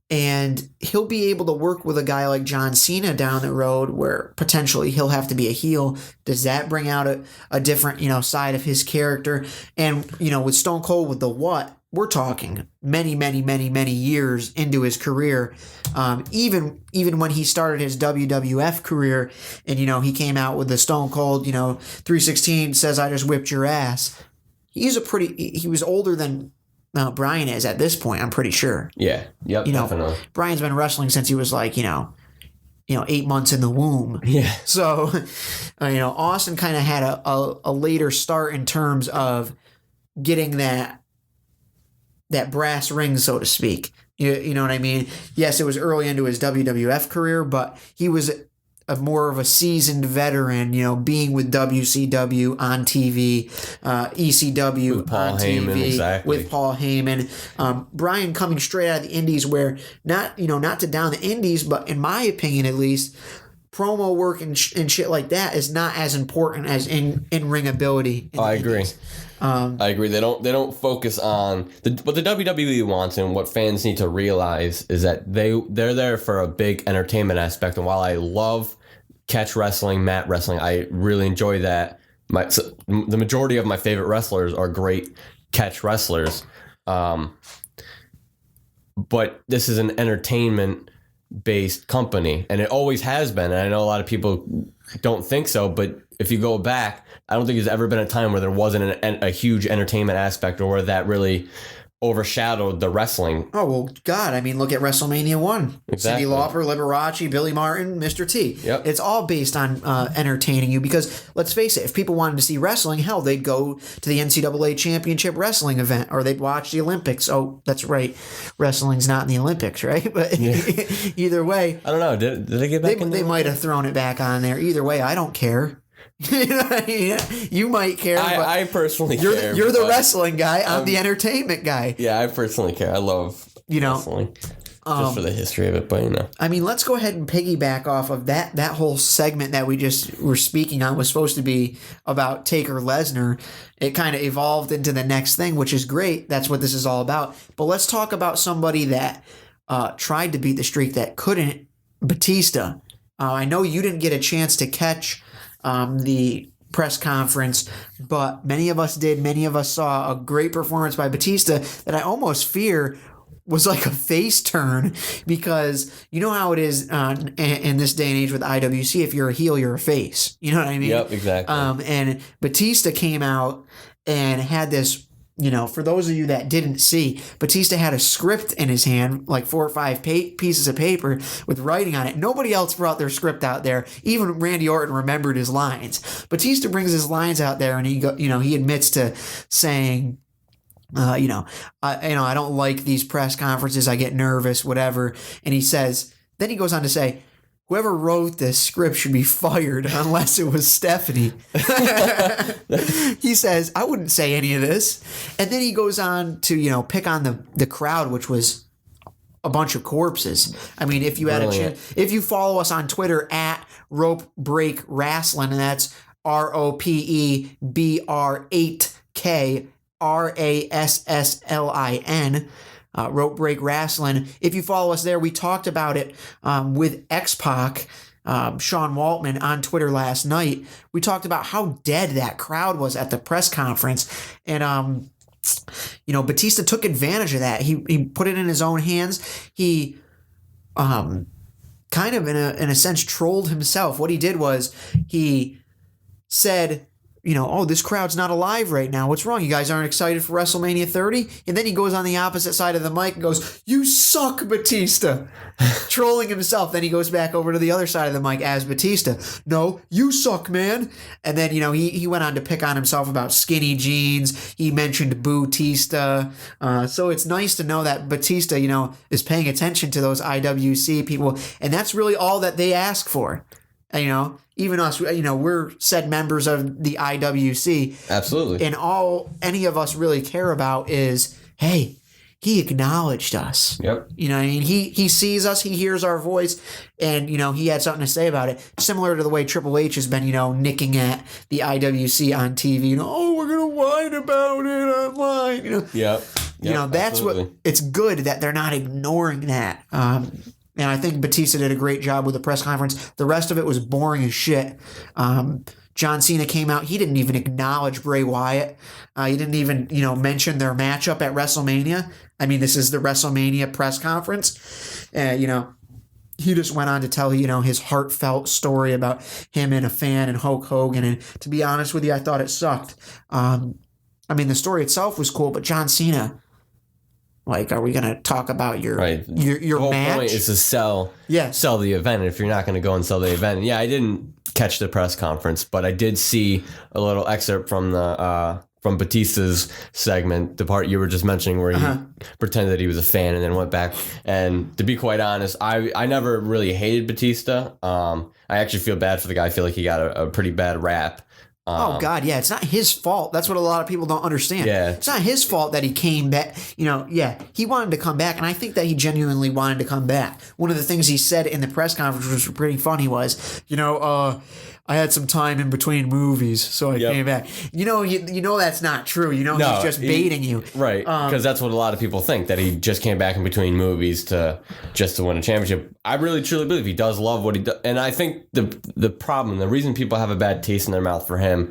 And he'll be able to work with a guy like John Cena down the road where potentially he'll have to be a heel. Does that bring out a different, side of his character? And, with Stone Cold, with the what, we're talking many, many, many, many years into his career. Even when he started his WWF career and, he came out with the Stone Cold, 316 says, I just whipped your ass. He was older than Brian is at this point, I'm pretty sure. Yeah. Yep. Definitely. Brian's been wrestling since he was like, 8 months in the womb. Yeah. So, Austin kind of had a later start in terms of getting that brass ring, so to speak. You know what I mean? Yes, it was early into his WWF career, but he was more of a seasoned veteran, being with WCW on TV, ECW with Paul on Heyman, TV, exactly. with Paul Heyman. Brian coming straight out of the Indies where not to down the Indies, but in my opinion at least, promo work and shit like that is not as important as in-ring ability. I agree. I agree. They don't focus on what the WWE wants, and what fans need to realize is that they're there for a big entertainment aspect. And while I love catch wrestling, mat wrestling, I really enjoy that. The majority of my favorite wrestlers are great catch wrestlers, but this is an entertainment based company, and it always has been. And I know a lot of people don't think so, but if you go back, I don't think there's ever been a time where there wasn't a huge entertainment aspect, or where that really overshadowed the wrestling. Oh, well, God, I mean, look at WrestleMania 1. Exactly. Cyndi Lauper, Liberace, Billy Martin, Mr. T. Yep. It's all based on entertaining you because, let's face it, if people wanted to see wrestling, hell, they'd go to the NCAA Championship Wrestling event, or they'd watch the Olympics. Oh, that's right. Wrestling's not in the Olympics, right? But either way. I don't know. Did they get back in? They might have thrown it back on there. Either way, I don't care. You might care. I personally care. You're the wrestling guy. I'm the entertainment guy. Yeah, I personally care. I love wrestling. Just for the history of it, but I mean, let's go ahead and piggyback off of that whole segment that we just were speaking on was supposed to be about Taker Lesnar. It kind of evolved into the next thing, which is great. That's what this is all about. But let's talk about somebody that tried to beat the streak that couldn't, Batista. I know you didn't get a chance to catch the press conference, but many of us did. Many of us saw a great performance by Batista that I almost fear was like a face turn, because you know how it is in this day and age with IWC. If you're a heel, you're a face. You know what I mean? Yep, exactly. And Batista came out and had this. For those of you that didn't see, Batista had a script in his hand, like 4 or 5 pieces of paper with writing on it. Nobody else brought their script out there. Even Randy Orton remembered his lines. Batista brings his lines out there, and he admits to saying, I don't like these press conferences. I get nervous, whatever. And he says, then he goes on to say, whoever wrote this script should be fired unless it was Stephanie. He says, I wouldn't say any of this. And then he goes on to, pick on the crowd, which was a bunch of corpses. I mean, if you had a chance, if you follow us on Twitter at Rope Break Wrestling, and that's ROPEBR8K RASSLIN, Rope Break Wrestling. If you follow us there, we talked about it with X-Pac, Sean Waltman, on Twitter last night. We talked about how dead that crowd was at the press conference. And, Batista took advantage of that. He put it in his own hands. He kind of, in a sense, trolled himself. What he did was he said, this crowd's not alive right now. What's wrong? You guys aren't excited for WrestleMania 30? And then he goes on the opposite side of the mic and goes, you suck, Batista. Trolling himself. Then he goes back over to the other side of the mic as Batista. No, you suck, man. And then, he went on to pick on himself about skinny jeans. He mentioned Bootista. So it's nice to know that Batista, is paying attention to those IWC people. And that's really all that they ask for. Even us, we're said members of the IWC. Absolutely. And all any of us really care about is, hey, he acknowledged us. Yep. You know what I mean? He sees us, he hears our voice, and, you know, he had something to say about it. Similar to the way Triple H has been, you know, nicking at the IWC on TV. You know, oh, we're going to whine about it online. You know, Yep. you know, that's absolutely. what, it's good that they're not ignoring that. And I think Batista did a great job with the press conference. The rest of it was boring as shit. John Cena came out. He didn't even acknowledge Bray Wyatt. He didn't even, you know, mention their matchup at WrestleMania. I mean, this is the WrestleMania press conference. You know, he just went on to tell, you know, his heartfelt story about him and a fan and Hulk Hogan. And to be honest with you, I thought it sucked. I mean, the story itself was cool, but John Cena, like, are we going to talk about your Right. your The whole match? point is to sell the event. If you're not going to go and sell the event, yeah, I didn't catch the press conference, but I did see a little excerpt from the from Batista's segment, the part you were just mentioning, where he pretended that he was a fan and then went back. And to be quite honest, I never really hated Batista. I actually feel bad for the guy. I feel like he got a pretty bad rap. Oh, God, yeah. It's not his fault. That's what a lot of people don't understand. Yeah. It's not his fault that he came back. You know, yeah, he wanted to come back, and I think that he genuinely wanted to come back. One of the things he said in the press conference, which was pretty funny, was, you know, I had some time in between movies, so I came back. You know that's not true. You know, he's just baiting you. Right, because that's what a lot of people think, that he just came back in between movies just to win a championship. I really, truly believe he does love what he does. And I think the problem, the reason people have a bad taste in their mouth for him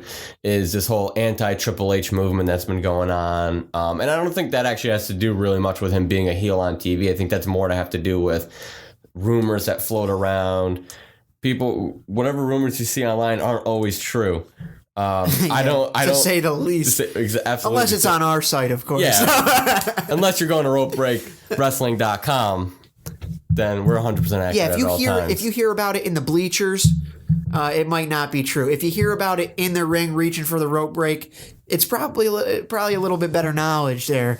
is this whole anti-Triple H movement that's been going on. And I don't think that actually has to do really much with him being a heel on TV. I think that's more to have to do with rumors that float around. People, whatever rumors you see online aren't always true. I don't say the least. Absolutely. Unless it's on our site, of course. Yeah. Unless you're going to ropebreakwrestling.com, then we're 100% accurate Yeah, if you hear about it in the bleachers, it might not be true. If you hear about it in the ring reaching for the rope break, it's probably a little bit better knowledge there.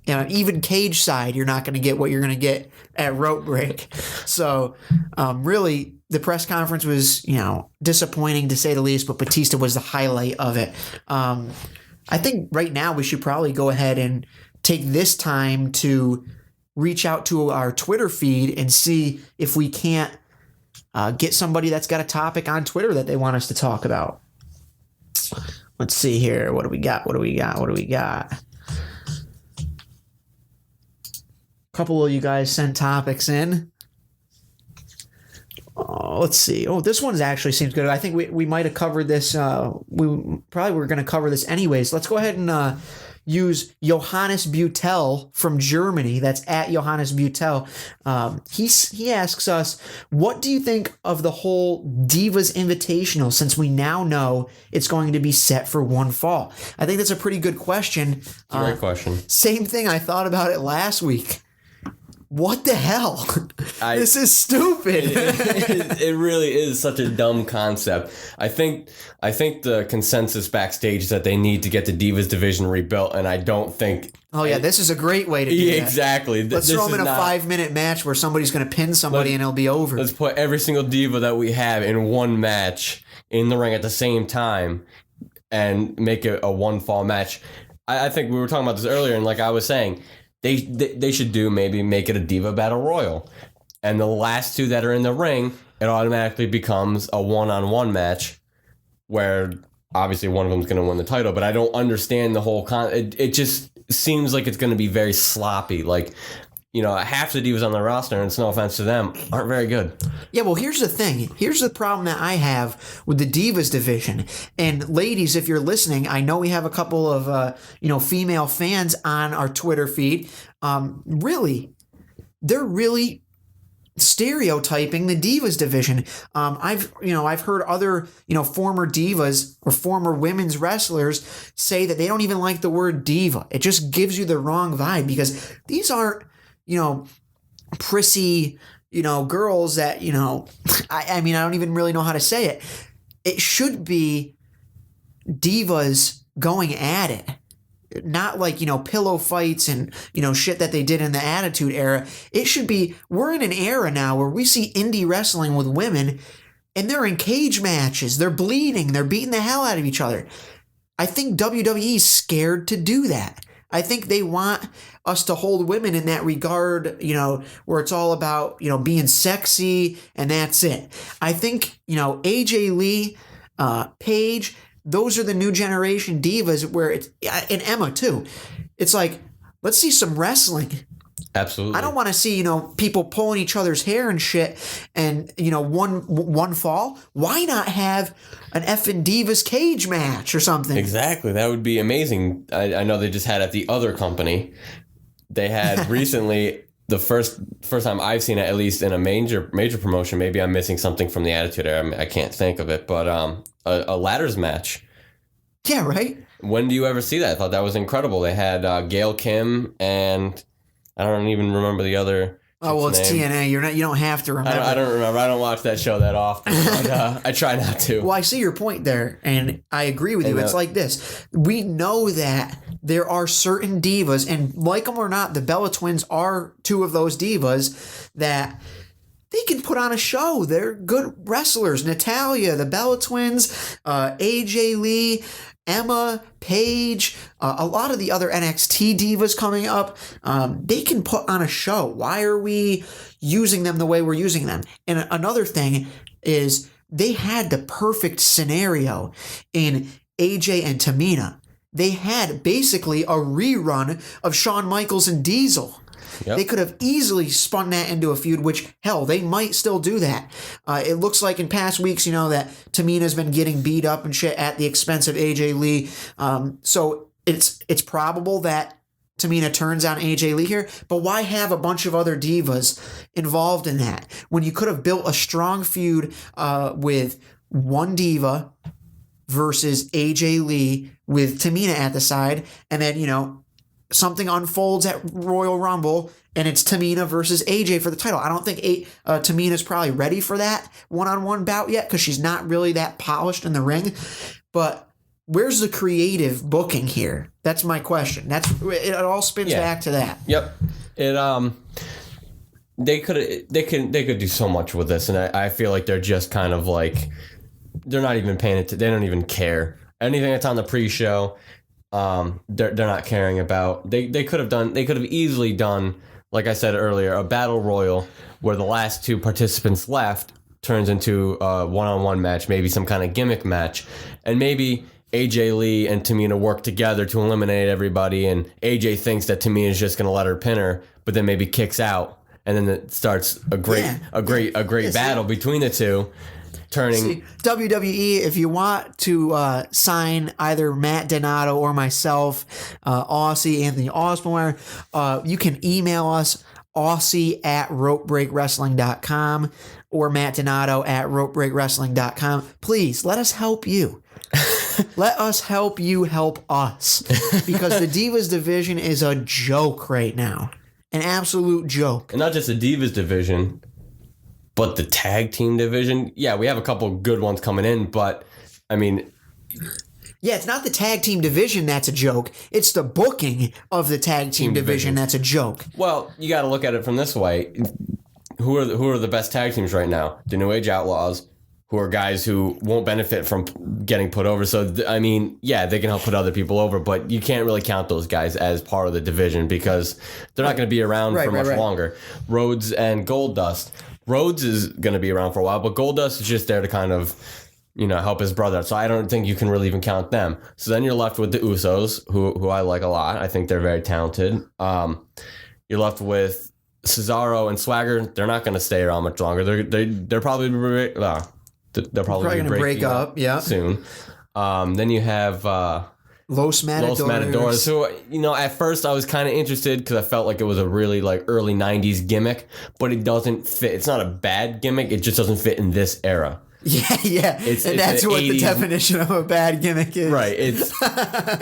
You know, even cage side, you're not going to get what you're going to get at rope break. So, really, the press conference was, you know, disappointing to say the least, but Batista was the highlight of it. I think right now we should probably go ahead and take this time to reach out to our Twitter feed and see if we can't get somebody that's got a topic on Twitter that they want us to talk about. Let's see here. What do we got? Couple of you guys sent topics in. Oh, let's see. Oh, this one actually seems good. I think we might have covered this. We probably were going to cover this anyways. Let's go ahead and use Johannes Butel from Germany. That's at Johannes Butel. He asks us, what do you think of the whole Divas Invitational, since we now know it's going to be set for one fall? I think that's a pretty good question. It's a great question. Same thing. I thought about it last week. What the hell? This is stupid. It really is such a dumb concept. I think the consensus backstage is that they need to get the Divas division rebuilt, and I don't think. Oh yeah, this is a great way to do that. Exactly. Let's throw them in a 5-minute match where somebody's going to pin somebody and it'll be over. Let's put every single diva that we have in one match in the ring at the same time and make it a one fall match. I think we were talking about this earlier, and like I was saying, They should make it a Diva Battle Royal. And the last two that are in the ring, it automatically becomes a one-on-one match where obviously one of them is going to win the title. But I don't understand the whole it just seems like it's going to be very sloppy. Like, you know, half the divas on the roster, and it's no offense to them, aren't very good. Yeah, well, here's the thing. Here's the problem that I have with the Divas division. And ladies, if you're listening, I know we have a couple of, female fans on our Twitter feed. They're really stereotyping the Divas division. I've heard other, former divas or former women's wrestlers say that they don't even like the word diva. It just gives you the wrong vibe, because these aren't, prissy, girls that, I don't even really know how to say it. It should be divas going at it. Not like, pillow fights and, shit that they did in the Attitude Era. It should be, we're in an era now where we see indie wrestling with women and they're in cage matches. They're bleeding. They're beating the hell out of each other. I think WWE's scared to do that. I think they want us to hold women in that regard, where it's all about, being sexy and that's it. I think, AJ Lee, Paige, those are the new generation divas where it's, and Emma too. It's like, let's see some wrestling. Absolutely. I don't want to see, people pulling each other's hair and shit and, one fall. Why not have an effing Divas cage match or something? Exactly. That would be amazing. I know they just had at the other company. They had recently, the first time I've seen it, at least in a major promotion. Maybe I'm missing something from the Attitude Era. I can't think of it. But a ladders match. Yeah, right? When do you ever see that? I thought that was incredible. They had Gail Kim and I don't even remember the other. Oh, well, it's name. TNA. You don't have to remember. I don't remember. I don't watch that show that often. But, I try not to. Well, I see your point there, and I agree with you. It's like this. We know that there are certain divas, and like them or not, the Bella Twins are two of those divas that they can put on a show. They're good wrestlers. Natalya, the Bella Twins, AJ Lee, Emma, Paige, a lot of the other NXT divas coming up, they can put on a show. Why are we using them the way we're using them? And another thing is they had the perfect scenario in AJ and Tamina. They had basically a rerun of Shawn Michaels and Diesel. Yep. They could have easily spun that into a feud, which, hell, they might still do that. It looks like in past weeks, that Tamina's been getting beat up and shit at the expense of AJ Lee. So it's probable that Tamina turns on AJ Lee here, but why have a bunch of other divas involved in that when you could have built a strong feud with one diva versus AJ Lee with Tamina at the side, and then, something unfolds at Royal Rumble and it's Tamina versus AJ for the title. I don't think Tamina's probably ready for that one-on-one bout yet because she's not really that polished in the ring. But where's the creative booking here? That's my question. It all spins back to that. Yep. They could do so much with this, and I feel like they're just kind of like they're not even paying it. They don't even care. Anything that's on the pre-show, they're not caring about. They could have easily done, like I said earlier, a battle royal where the last two participants left turns into a one-on-one match, maybe some kind of gimmick match, and maybe AJ Lee and Tamina work together to eliminate everybody, and AJ thinks that Tamina is just going to let her pin her, but then maybe kicks out, and then it starts a great battle between the two. See, WWE, if you want to sign either Matt Donato or myself, Aussie, Anthony Osborne, you can email us, Aussie@ropebreakwrestling.com or Matt Donato @ropebreakwrestling.com. Please, let us help you. Let us help you help us. Because the Divas division is a joke right now. An absolute joke. And not just the Divas division, but the tag team division, yeah, we have a couple good ones coming in, but, I mean... Yeah, it's not the tag team division that's a joke. It's the booking of the tag team division that's a joke. Well, you got to look at it from this way. Who are the best tag teams right now? The New Age Outlaws, who are guys who won't benefit from getting put over. So, I mean, yeah, they can help put other people over, but you can't really count those guys as part of the division because they're not going to be around for much longer. Rhodes and Goldust. Rhodes is going to be around for a while, but Goldust is just there to kind of, help his brother. So I don't think you can really even count them. So then you're left with the Usos, who I like a lot. I think they're very talented. You're left with Cesaro and Swagger. They're not going to stay around much longer. They're probably going to break up soon. Then you have Los Matadores. So, at first I was kind of interested because I felt like it was a really early 90s gimmick, but it doesn't fit. It's not a bad gimmick. It just doesn't fit in this era. Yeah. And that's what 80s, the definition of a bad gimmick is. Right. It's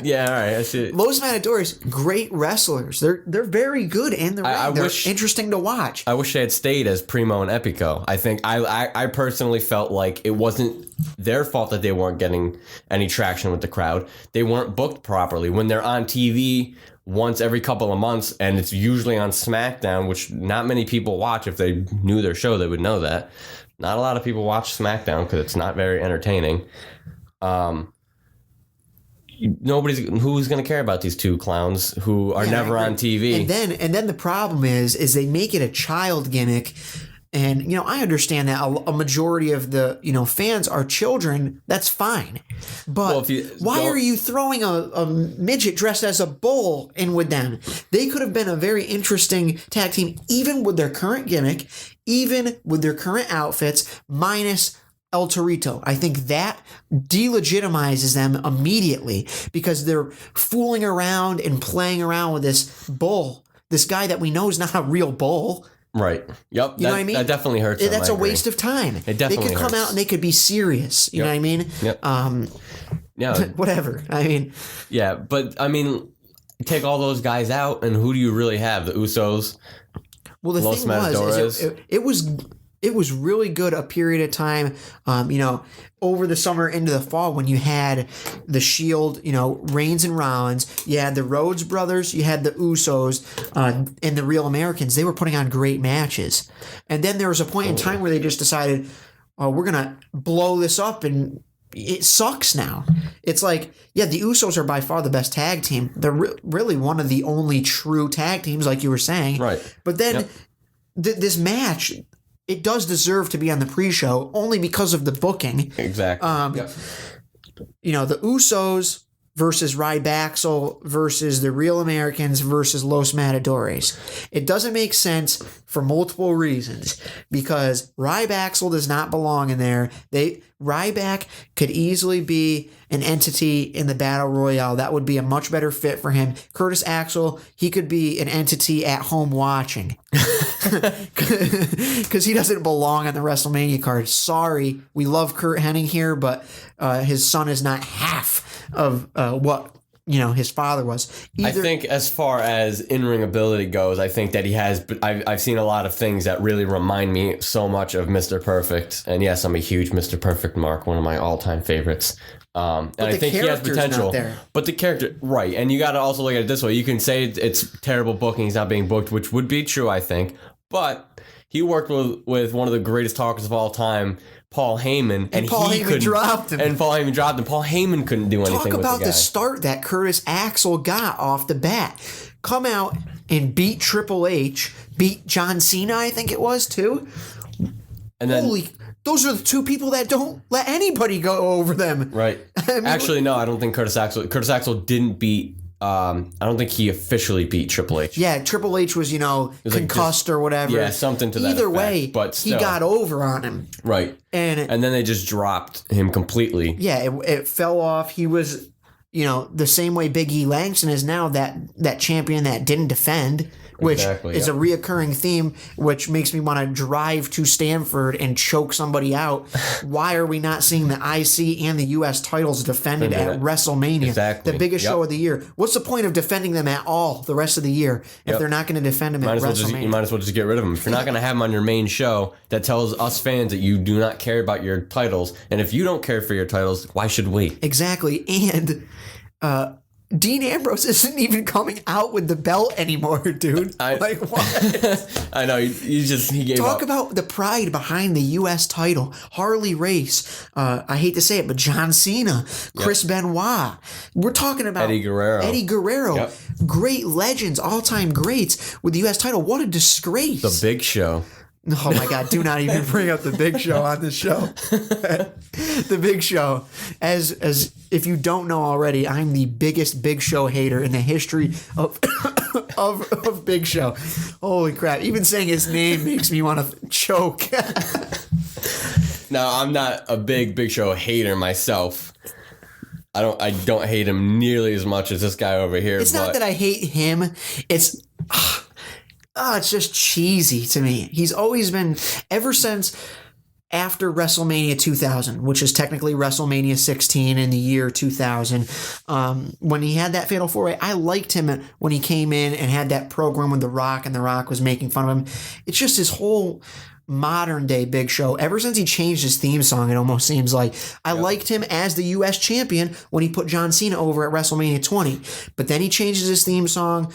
yeah, all right. I see it. Los Matadores, great wrestlers. They're very good in the ring. They're interesting to watch. I wish they had stayed as Primo and Epico. I think I personally felt like it wasn't their fault that they weren't getting any traction with the crowd. They weren't booked properly. When they're on TV once every couple of months, and it's usually on SmackDown, which not many people watch. If they knew their show, they would know that. Not a lot of people watch SmackDown because it's not very entertaining. who's going to care about these two clowns who are never on TV. And then the problem is they make it a child gimmick. And, I understand that a majority of the, fans are children. That's fine. But why are you throwing a midget dressed as a bull in with them? They could have been a very interesting tag team, even with their current gimmick, even with their current outfits, minus El Torito. I think that delegitimizes them immediately because they're fooling around and playing around with this bull, this guy that we know is not a real bull. Right. Yep. You know what I mean? That definitely hurts. That's a waste of time. It definitely They could come out and they could be serious. You know what I mean? Yep. Yeah. Whatever. I mean. Yeah, but I mean, take all those guys out, and who do you really have? The Usos. Well, the thing was, it was really good a period of time. Over the summer into the fall when you had the Shield, Reigns and Rollins, you had the Rhodes brothers, you had the Usos, and the Real Americans. They were putting on great matches. And then there was a point in time where they just decided, we're going to blow this up and it sucks now. It's like, the Usos are by far the best tag team. They're really one of the only true tag teams, like you were saying. Right. But then this match, it does deserve to be on the pre-show only because of the booking. Exactly. The Usos versus Rybaxel versus the Real Americans versus Los Matadores. It doesn't make sense for multiple reasons because Rybaxel does not belong in there. Ryback could easily be an entity in the Battle Royale. That would be a much better fit for him. Curtis Axel, he could be an entity at home watching. Because he doesn't belong on the WrestleMania card. Sorry, we love Kurt Hennig here, but his son is not half of what his father was. I think as far as in-ring ability goes, I think that he has. I've seen a lot of things that really remind me so much of Mr. Perfect, and yes, I'm a huge Mr. Perfect mark, one of my all-time favorites. And I think he has potential, but the character, right? And you got to also look at it this way: you can say it's terrible booking; he's not being booked, which would be true, I think. But he worked with one of the greatest talkers of all time, Paul Heyman, and Paul Heyman dropped him. And Paul Heyman dropped him. Paul Heyman couldn't do anything. Talk about with the start that Curtis Axel got off the bat. Come out and beat Triple H, beat John Cena, I think it was too. And then those are the two people that don't let anybody go over them. Right. Actually, no, I don't think Curtis Axel didn't beat. I don't think he officially beat Triple H. Yeah, Triple H was, concussed or whatever. Yeah, something to that Either effect, way, but still. He got over on him. Right. And then they just dropped him completely. Yeah, it fell off. He was, the same way Big E Langston is now that champion that didn't defend. Which is a reoccurring theme, which makes me want to drive to Stanford and choke somebody out. Why are we not seeing the IC and the U.S. titles defended at WrestleMania? Exactly. The biggest show of the year. What's the point of defending them at all the rest of the year if they're not going to defend them at WrestleMania? You might as well just get rid of them. If you're not going to have them on your main show, that tells us fans that you do not care about your titles. And if you don't care for your titles, why should we? Exactly. And Dean Ambrose isn't even coming out with the belt anymore, dude. What? I know. He gave up. Talk about the pride behind the U.S. title. Harley Race. I hate to say it, but John Cena, Chris Benoit. We're talking about Eddie Guerrero. Yep. Great legends, all-time greats with the U.S. title. What a disgrace. The Big Show. Oh my God, do not even bring up the Big Show on this show. The Big Show. As if you don't know already, I'm the biggest Big Show hater in the history of of Big Show. Holy crap. Even saying his name makes me want to choke. Now, I'm not a Big Show hater myself. I don't hate him nearly as much as this guy over here. It's not that I hate him. It's just cheesy to me. He's always been, ever since after WrestleMania 2000, which is technically WrestleMania 16 in the year 2000, when he had that Fatal 4-Way, I liked him when he came in and had that program with The Rock, and The Rock was making fun of him. It's just his whole modern day Big Show. Ever since he changed his theme song, it almost seems like I liked him as the U.S. champion when he put John Cena over at WrestleMania 20. But then he changes his theme song,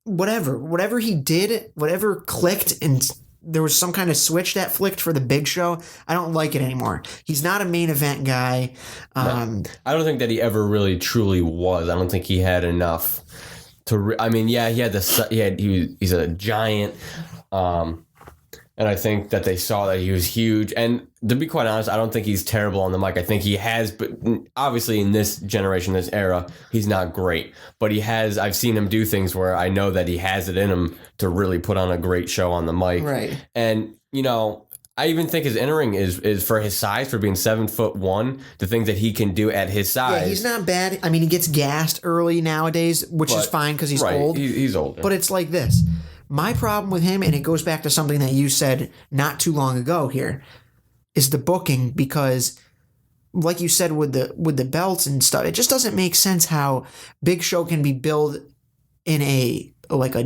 whatever he did, whatever clicked, and there was some kind of switch that flicked for the Big Show. I don't like it anymore. He's not a main event guy. I don't think that he ever really truly was. I don't think he had enough to. He had he's a giant. And I think that they saw that he was huge. And to be quite honest, I don't think he's terrible on the mic. I think he has, but obviously in this generation, this era, he's not great. But he has, I've seen him do things where I know that he has it in him to really put on a great show on the mic. Right. And, I even think his in-ring is for his size, for being 7'1", the things that he can do at his size. Yeah, he's not bad. He gets gassed early nowadays, which is fine because he's old. He's older. But it's like this. My problem with him, and it goes back to something that you said not too long ago here, is the booking, because like you said with the belts and stuff, it just doesn't make sense how Big Show can be billed in a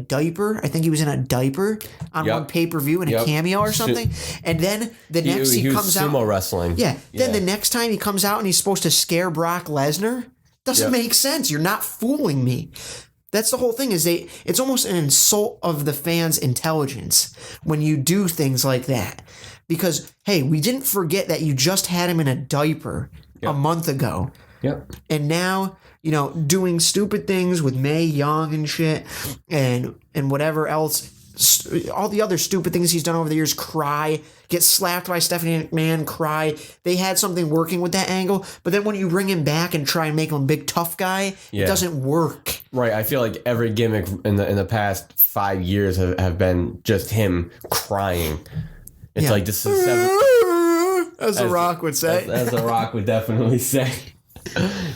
diaper. I think he was in a diaper on one pay-per-view in a cameo or something. And then the next he comes out sumo wrestling. Yeah. Then the next time he comes out and he's supposed to scare Brock Lesnar. Doesn't make sense. You're not fooling me. That's the whole thing, is it's almost an insult of the fans' intelligence when you do things like that. Because, hey, we didn't forget that you just had him in a diaper a month ago. Yep. And now, doing stupid things with Mae Young and shit and whatever else, all the other stupid things he's done over the years, cry, get slapped by Stephanie McMahon, cry. They had something working with that angle, but then when you bring him back and try and make him a big tough guy, it doesn't work. Right. I feel like every gimmick in the past 5 years have been just him crying. It's like, this is as The Rock would say. As The Rock would definitely say.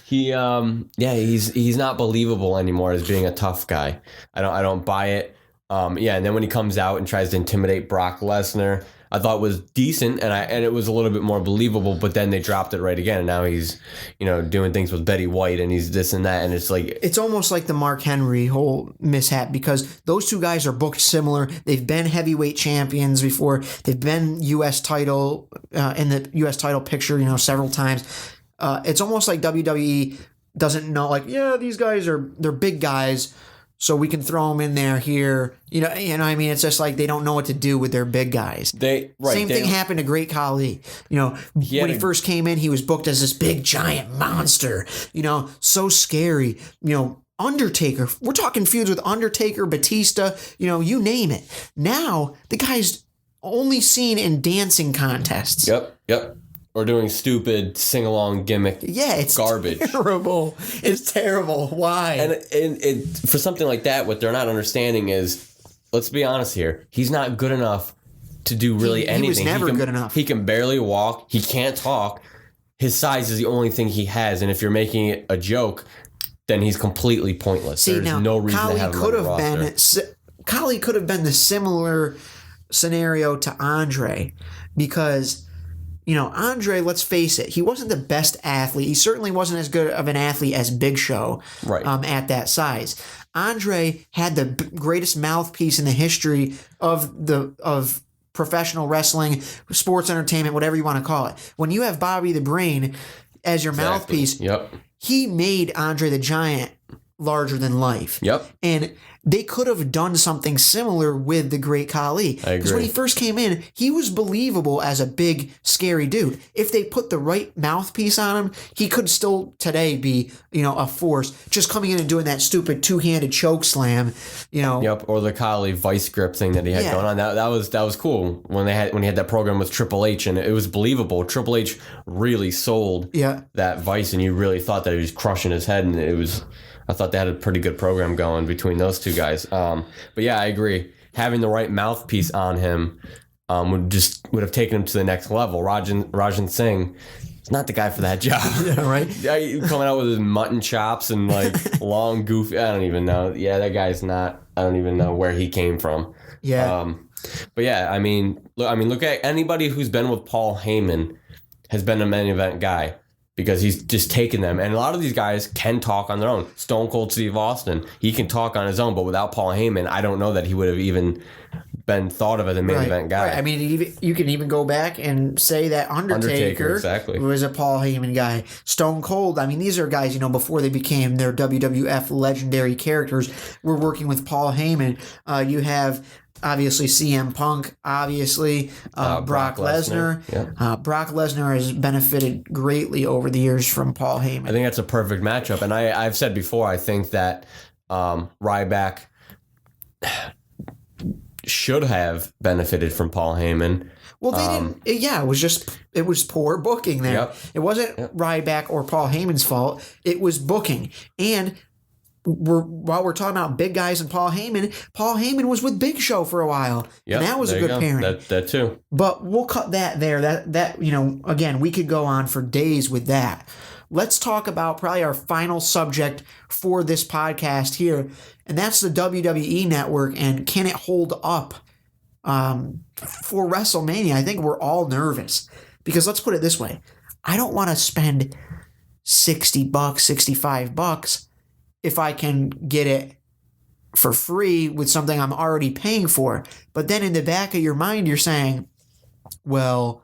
He's not believable anymore as being a tough guy. I don't buy it. And then when he comes out and tries to intimidate Brock Lesnar, I thought it was decent and it was a little bit more believable, but then they dropped it right again, and now he's doing things with Betty White and he's this and that, and it's like, it's almost like the Mark Henry whole mishap, because those two guys are booked similar. They've been heavyweight champions before. They've been U.S. title in the U.S. title picture, several times. It's almost like WWE doesn't know, these guys they're big guys, so we can throw them in there here. It's just like they don't know what to do with their big guys. Same thing happened to Great Khali. When he first came in, he was booked as this big giant monster, so scary. Undertaker, we're talking feuds with Undertaker, Batista, you name it. Now, the guy's only seen in dancing contests. Yep. Or doing stupid sing-along gimmick. Yeah, it's garbage. Terrible. It's terrible. Why? And for something like that, what they're not understanding is, let's be honest here, he's not good enough to do really anything. He was never good enough. He can barely walk. He can't talk. His size is the only thing he has, and if you're making it a joke, then he's completely pointless. See, There's no reason to have him on the roster. Khali could have been the similar scenario to Andre, because Andre, let's face it, he wasn't the best athlete. He certainly wasn't as good of an athlete as Big Show at that size. Andre had the greatest mouthpiece in the history of professional wrestling, sports entertainment, whatever you want to call it. When you have Bobby the Brain as your mouthpiece, he made Andre the Giant larger than life. And they could have done something similar with the Great Khali. Because when he first came in, he was believable as a big, scary dude. If they put the right mouthpiece on him, he could still today be, a force. Just coming in and doing that stupid two-handed choke slam, Or the Khali vice grip thing that he had going on. That was cool when he had that program with Triple H, and it was believable. Triple H really sold that vice, and you really thought that he was crushing his head, and I thought they had a pretty good program going between those two guys. But yeah, I agree. Having the right mouthpiece on him would have taken him to the next level. Rajan Singh is not the guy for that job. Yeah, right? Coming out with his mutton chops and long goofy. I don't even know. Yeah, that guy's not. I don't even know where he came from. Yeah. But yeah, look at anybody who's been with Paul Heyman has been a main event guy, because he's just taken them. And a lot of these guys can talk on their own. Stone Cold Steve Austin, he can talk on his own, but without Paul Heyman, I don't know that he would have even been thought of as a main event guy. Right. You can even go back and say that Undertaker exactly. was a Paul Heyman guy. Stone Cold, these are guys, before they became their WWF legendary characters, were working with Paul Heyman. You have obviously CM Punk, obviously Brock Lesnar. Yeah. Brock Lesnar has benefited greatly over the years from Paul Heyman. I think that's a perfect matchup. And I've said before, I think that Ryback should have benefited from Paul Heyman. Well, they didn't. Yeah, it was poor booking there. Yep. It wasn't Ryback or Paul Heyman's fault. It was booking. And while we're talking about big guys and Paul Heyman was with Big Show for a while, Yep, and that was a good pairing. That too. But we'll cut that there. That again, we could go on for days with that. Let's talk about probably our final subject for this podcast here, and that's the WWE Network and can it hold up for WrestleMania? I think we're all nervous because let's put it this way: I don't want to spend $60, $65 if I can get it for free with something I'm already paying for. But then in the back of your mind, you're saying, well,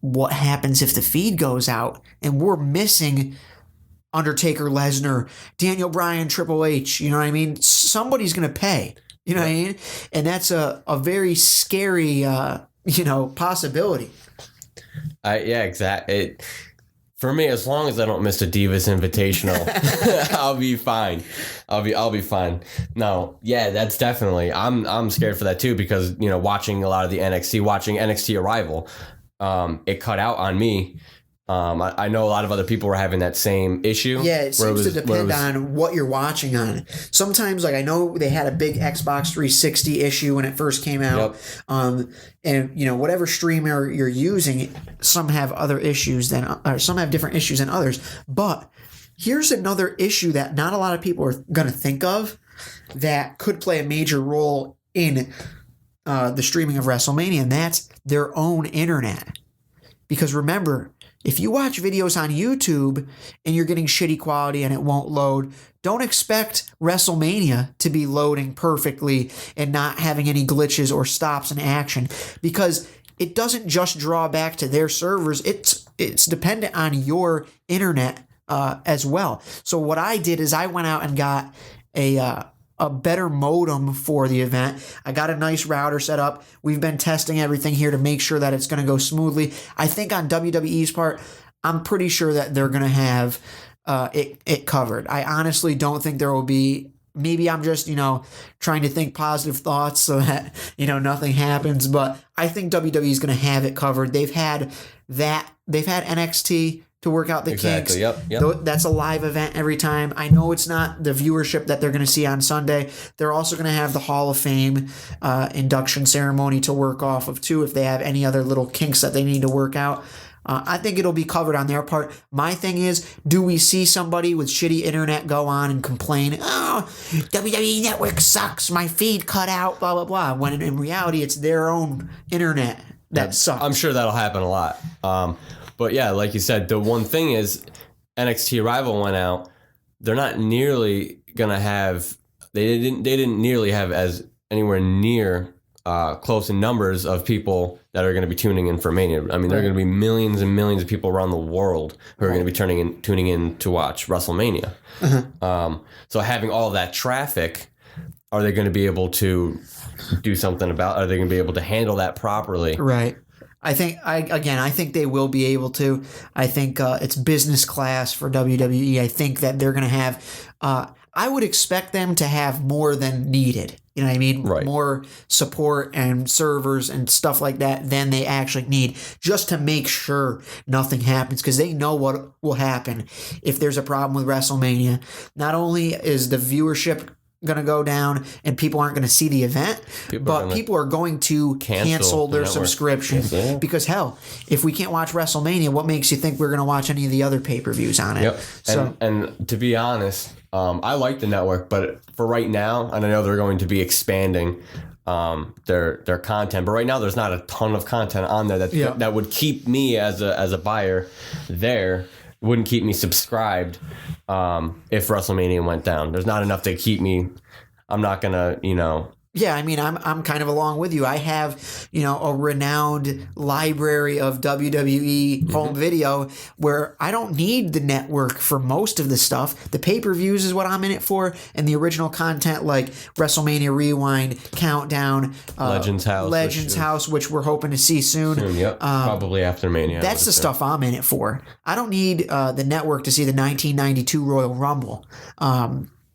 what happens if the feed goes out and we're missing Undertaker, Lesnar, Daniel Bryan, Triple H? You know what I mean? Somebody's going to pay. You know what I mean? And that's a very scary, possibility. Yeah, exactly. For me, as long as I don't miss a Divas Invitational, I'll be fine. I'll be fine. No, yeah, that's definitely. I'm scared for that too because watching a lot of the watching NXT Arrival, it cut out on me. I know a lot of other people were having that same issue. Yeah, it seems to depend on what you're watching on. Sometimes, like I know they had a big Xbox 360 issue when it first came out. Yep. And whatever streamer you're using, some have other issues or some have different issues than others. But here's another issue that not a lot of people are going to think of that could play a major role in the streaming of WrestleMania, and that's their own internet. Because remember, if you watch videos on YouTube and you're getting shitty quality and it won't load, don't expect WrestleMania to be loading perfectly and not having any glitches or stops in action, because it doesn't just draw back to their servers. It's dependent on your internet as well. So what I did is I went out and got a better modem for the event. I got a nice router set up. We've been testing everything here to make sure that it's going to go smoothly. I think on WWE's part, I'm pretty sure that they're going to have it covered. I honestly don't think there will be. Maybe I'm just, trying to think positive thoughts so that, nothing happens. But I think WWE is going to have it covered. They've had NXT to work out the kinks. Yep. That's a live event every time. I know it's not the viewership that they're going to see on Sunday. They're also going to have the Hall of Fame induction ceremony to work off of too if they have any other little kinks that they need to work out. I think it'll be covered on their part. My thing is, do we see somebody with shitty internet go on and complain, oh, WWE Network sucks, my feed cut out, blah, blah, blah, when in reality it's their own internet that sucks. I'm sure that'll happen a lot. But yeah, like you said, the one thing is NXT Arrival went out. They're not nearly gonna have. They didn't nearly have as anywhere near close in numbers of people that are going to be tuning in for Mania. I mean, there are going to be millions and millions of people around the world who are going to be tuning in to watch WrestleMania. So having all that traffic, are they going to be able to do something about? Are they going to be able to handle that properly? Right. I think they will be able to. I think it's business class for WWE. I think that they're going to have. I would expect them to have more than needed. You know what I mean? Right. More support and servers and stuff like that than they actually need, just to make sure nothing happens, because they know what will happen if there's a problem with WrestleMania. Not only is the viewership going to go down and people aren't going to see the event, but people are going to cancel their subscription. Yes, because hell, if we can't watch WrestleMania, what makes you think we're going to watch any of the other pay-per-views on it? Yep. So, and to be honest, I like the network, but for right now, and I know they're going to be expanding their content, but right now there's not a ton of content on there that would keep me as a buyer there. Wouldn't keep me subscribed if WrestleMania went down. There's not enough to keep me. I'm not gonna, Yeah, I mean, I'm kind of along with you. I have, a renowned library of WWE home video where I don't need the network for most of the stuff. The pay-per-views is what I'm in it for, and the original content like WrestleMania Rewind, Countdown, Legends House, which we're hoping to see soon. Yep. Probably after Mania. That's the stuff I'm in it for. I don't need the network to see the 1992 Royal Rumble.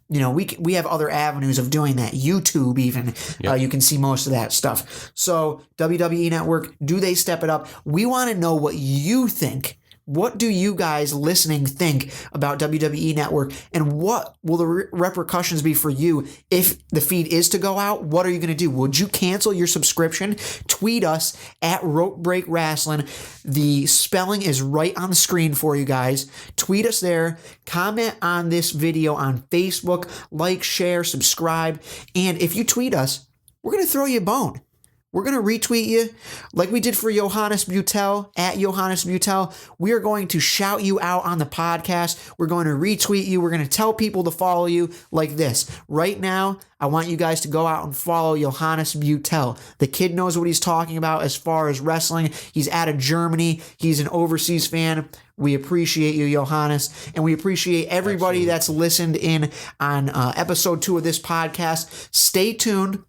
We have other avenues of doing that. YouTube even, you can see most of that stuff. So WWE Network, do they step it up? We want to know what you think. What do you guys listening think about WWE Network, and what will the repercussions be for you if the feed is to go out? What are you going to do? Would you cancel your subscription? Tweet us at Rope Break Wrestling. The spelling is right on the screen for you guys. Tweet us there. Comment on this video on Facebook. Like, share, subscribe. And if you tweet us, we're going to throw you a bone. We're going to retweet you like we did for Johannes Butel, at Johannes Butel. We are going to shout you out on the podcast. We're going to retweet you. We're going to tell people to follow you like this. Right now, I want you guys to go out and follow Johannes Butel. The kid knows what he's talking about as far as wrestling. He's out of Germany. He's an overseas fan. We appreciate you, Johannes, and we appreciate everybody that's listened in on episode 2 of this podcast. Stay tuned.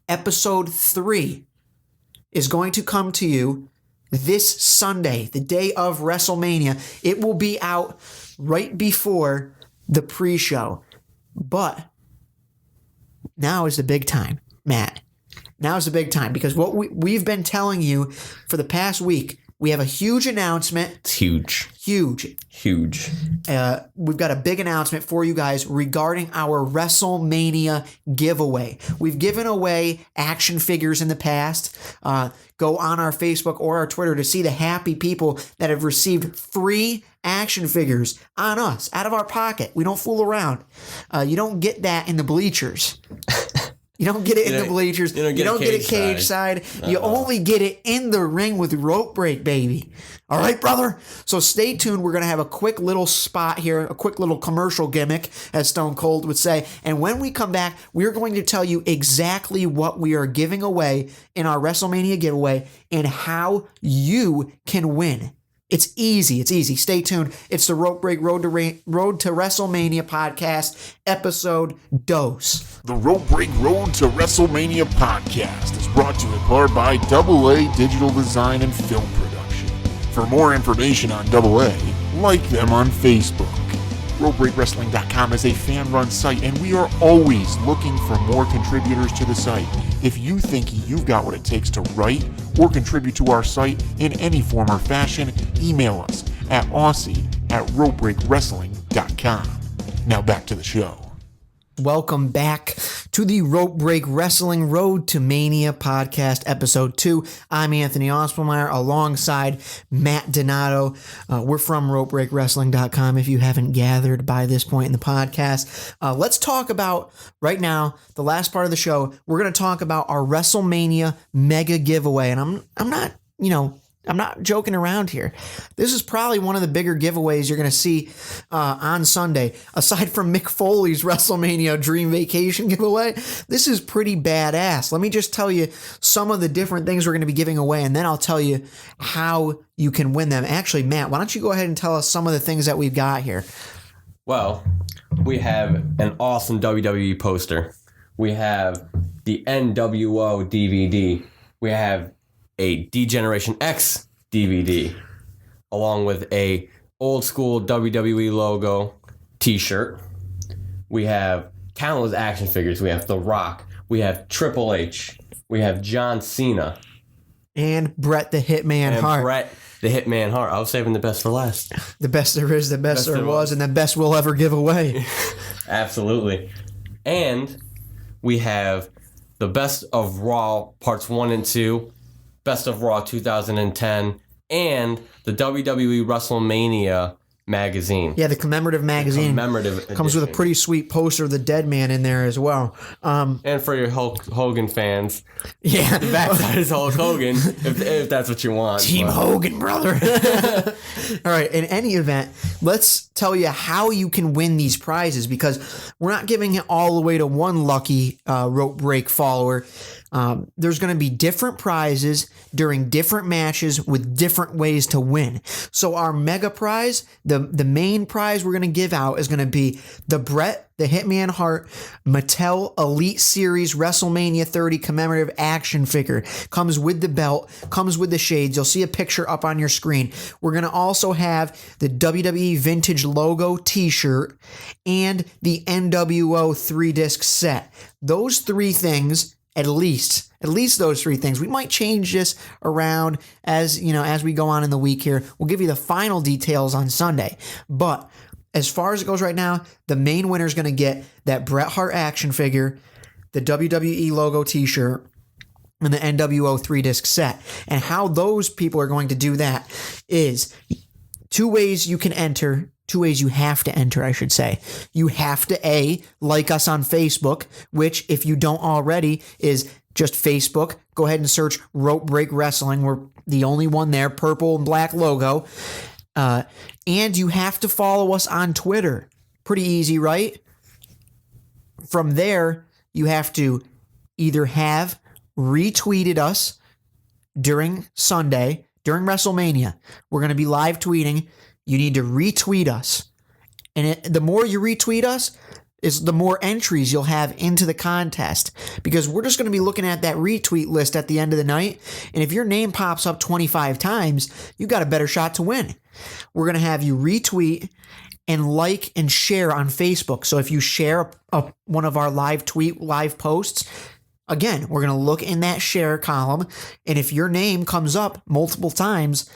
Episode 3 is going to come to you this Sunday, the day of WrestleMania. It will be out right before the pre-show. But now is the big time, Matt. Now is the big time, because what we've been telling you for the past week, we have a huge announcement. It's huge. Huge. We've got a big announcement for you guys regarding our WrestleMania giveaway. We've given away action figures in the past. Go on our Facebook or our Twitter to see the happy people that have received free action figures on us, out of our pocket. We don't fool around. You don't get that in the bleachers. You don't get it in the bleachers. You don't get it cage side. You only get it in the ring with Rope Break, baby. All right, brother? So stay tuned. We're going to have a quick little spot here, a quick little commercial gimmick, as Stone Cold would say. And when we come back, we're going to tell you exactly what we are giving away in our WrestleMania giveaway and how you can win. It's easy. Stay tuned. It's the Rope Break Road to WrestleMania podcast, episode Dose. The Rope Break Road to WrestleMania podcast is brought to you in part by AA Digital Design and Film Production. For more information on AA, like them on Facebook. RopeBreakWrestling.com is a fan-run site, and we are always looking for more contributors to the site. If you think you've got what it takes to write or contribute to our site in any form or fashion, email us at aussie@RopeBreakWrestling.com. Now back to the show. Welcome back to the Rope Break Wrestling Road to Mania podcast, episode 2. I'm Anthony Ospelmeyer alongside Matt Donato. We're from RopeBreakWrestling.com if you haven't gathered by this point in the podcast. Let's talk about, right now, the last part of the show. We're going to talk about our WrestleMania mega giveaway. And I'm not joking around here. This is probably one of the bigger giveaways you're going to see on Sunday. Aside from Mick Foley's WrestleMania Dream Vacation giveaway, this is pretty badass. Let me just tell you some of the different things we're going to be giving away, and then I'll tell you how you can win them. Actually, Matt, why don't you go ahead and tell us some of the things that we've got here? Well, we have an awesome WWE poster. We have the NWO DVD. We have a D-Generation X DVD, along with a old school WWE logo t-shirt. We have countless action figures. We have The Rock. We have Triple H. We have John Cena. And Bret the Hitman Hart. Bret the Hitman Hart. I was saving the best for last. The best there is, the best there was, and the best we'll ever give away. Absolutely. And we have the Best of Raw Parts 1 and 2, Best of Raw 2010, and the WWE WrestleMania magazine. Yeah, the commemorative magazine. Comes with a pretty sweet poster of the dead man in there as well. And for your Hulk Hogan fans, yeah, the backside is Hulk Hogan, if that's what you want. Team Hogan, brother. All right, in any event, let's tell you how you can win these prizes, because we're not giving it all the way to one lucky rope break follower. There's going to be different prizes during different matches with different ways to win. So our mega prize, the main prize we're going to give out is going to be the Bret the Hitman Hart Mattel Elite Series WrestleMania 30 commemorative action figure. Comes with the belt, comes with the shades. You'll see a picture up on your screen. We're going to also have the WWE Vintage Logo t-shirt and the NWO 3-disc set. Those three things, at least those three things. We might change this around as we go on in the week here. We'll give you the final details on Sunday. But as far as it goes right now, the main winner is going to get that Bret Hart action figure, the WWE logo t-shirt, and the NWO 3-disc set. And how those people are going to do that is two ways you can enter. Two ways you have to enter, I should say. You have to like us on Facebook, which if you don't already is just Facebook. Go ahead and search Rope Break Wrestling. We're the only one there, purple and black logo. And you have to follow us on Twitter. Pretty easy, right? From there, you have to either have retweeted us during Sunday, during WrestleMania. We're going to be live tweeting. You need to retweet us. And the more you retweet us, is the more entries you'll have into the contest, because we're just going to be looking at that retweet list at the end of the night. And if your name pops up 25 times, you got a better shot to win. We're going to have you retweet and like and share on Facebook. So if you share one of our live posts, again, we're going to look in that share column. And if your name comes up multiple times,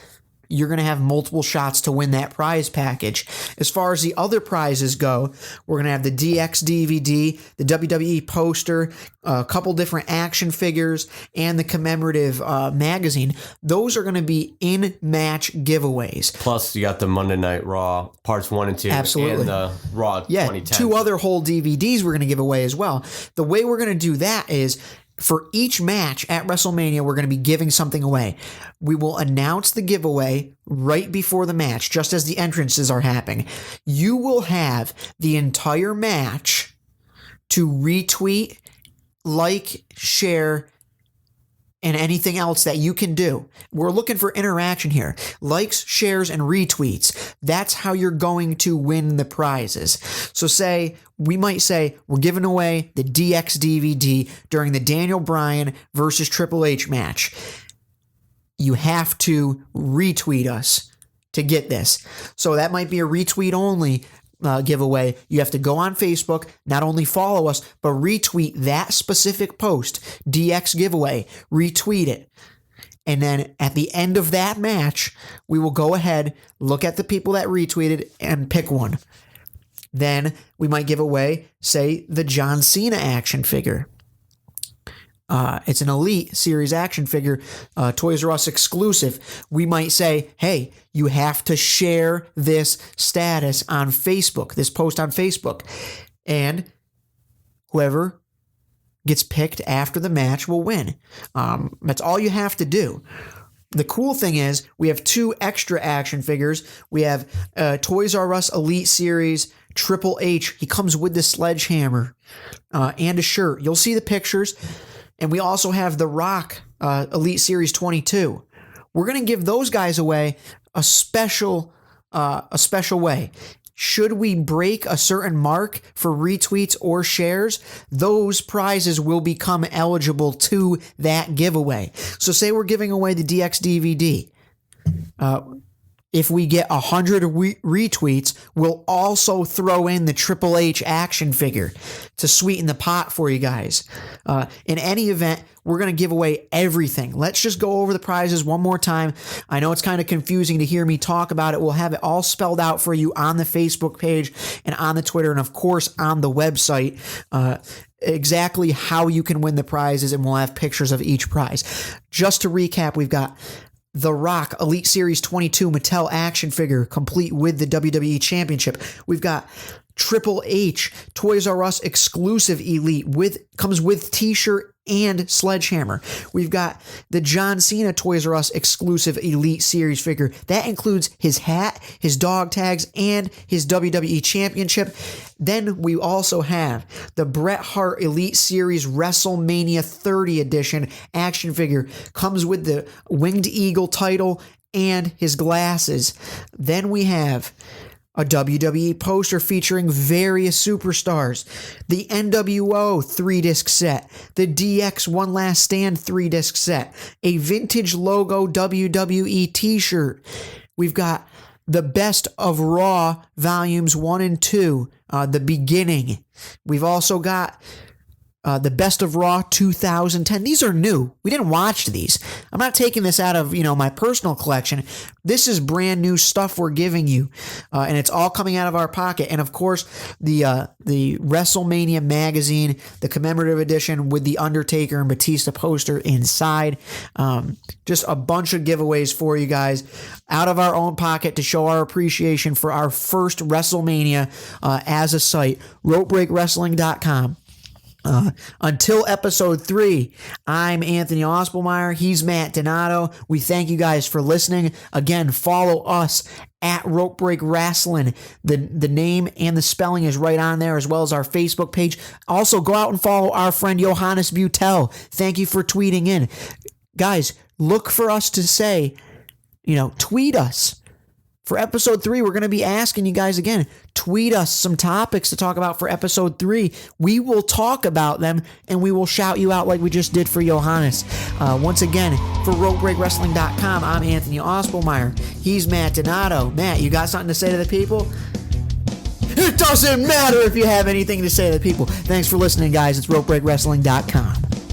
you're going to have multiple shots to win that prize package. As far as the other prizes go, we're going to have the DX DVD, the WWE poster, a couple different action figures, and the commemorative magazine. Those are going to be in-match giveaways. Plus, you got the Monday Night Raw parts 1 and 2. Absolutely. And the Raw 2010. 2 other whole DVDs we're going to give away as well. The way we're going to do that is, for each match at WrestleMania, we're going to be giving something away. We will announce the giveaway right before the match, just as the entrances are happening. You will have the entire match to retweet, like, share, and anything else that you can do. We're looking for interaction here. Likes, shares, and retweets. That's how you're going to win the prizes. So we might say we're giving away the DX DVD during the Daniel Bryan versus Triple H match. You have to retweet us to get this. So that might be a retweet only giveaway. You have to go on Facebook, not only follow us, but retweet that specific post, DX giveaway, retweet it. And then at the end of that match, we will go ahead, look at the people that retweeted, and pick one. Then we might give away, say, the John Cena action figure. It's an Elite Series action figure, Toys R Us exclusive. We might say, hey, you have to share this status on Facebook, this post on Facebook. And whoever gets picked after the match will win. That's all you have to do. The cool thing is we have 2 extra action figures. We have Toys R Us Elite Series Triple H. He comes with the sledgehammer and a shirt. You'll see the pictures. And we also have The Rock Elite Series 22. We're going to give those guys away a special way. Should we break a certain mark for retweets or shares, those prizes will become eligible to that giveaway. So say we're giving away the DX DVD. If we get 100 retweets, we'll also throw in the Triple H action figure to sweeten the pot for you guys. In any event, we're going to give away everything. Let's just go over the prizes one more time. I know it's kind of confusing to hear me talk about it. We'll have it all spelled out for you on the Facebook page and on the Twitter and, of course, on the website. Exactly how you can win the prizes, and we'll have pictures of each prize. Just to recap, we've got The Rock Elite Series 22 Mattel action figure, complete with the WWE Championship. We've got Triple H, Toys R Us exclusive Elite comes with t-shirt and sledgehammer. We've got the John Cena Toys R Us exclusive Elite Series figure. That includes his hat, his dog tags, and his WWE Championship. Then we also have the Bret Hart Elite Series WrestleMania 30 edition action figure. Comes with the Winged Eagle title and his glasses. Then we have a WWE poster featuring various superstars, the NWO 3-disc set, the DX One Last Stand 3-disc set, a vintage logo WWE t-shirt. We've got the Best of Raw Volumes 1 and 2, the beginning. We've also got the Best of Raw 2010. These are new. We didn't watch these. I'm not taking this out of, my personal collection. This is brand new stuff we're giving you. And it's all coming out of our pocket. And of course, the WrestleMania magazine, the commemorative edition with the Undertaker and Batista poster inside. Just a bunch of giveaways for you guys out of our own pocket to show our appreciation for our first WrestleMania as a site, ropebreakwrestling.com. Until episode 3, I'm Anthony Ospelmeyer. He's Matt Donato. We thank you guys for listening. Again, follow us at Rope Break Wrestling. The name and the spelling is right on there, as well as our Facebook page. Also, go out and follow our friend Johannes Butel. Thank you for tweeting in. Guys, look for us to say, tweet us. For episode 3, we're going to be asking you guys again, tweet us some topics to talk about for episode 3. We will talk about them, and we will shout you out like we just did for Johannes. Once again, for RopeBreakWrestling.com, I'm Anthony Ospelmeyer. He's Matt Donato. Matt, you got something to say to the people? It doesn't matter if you have anything to say to the people. Thanks for listening, guys. It's RopeBreakWrestling.com.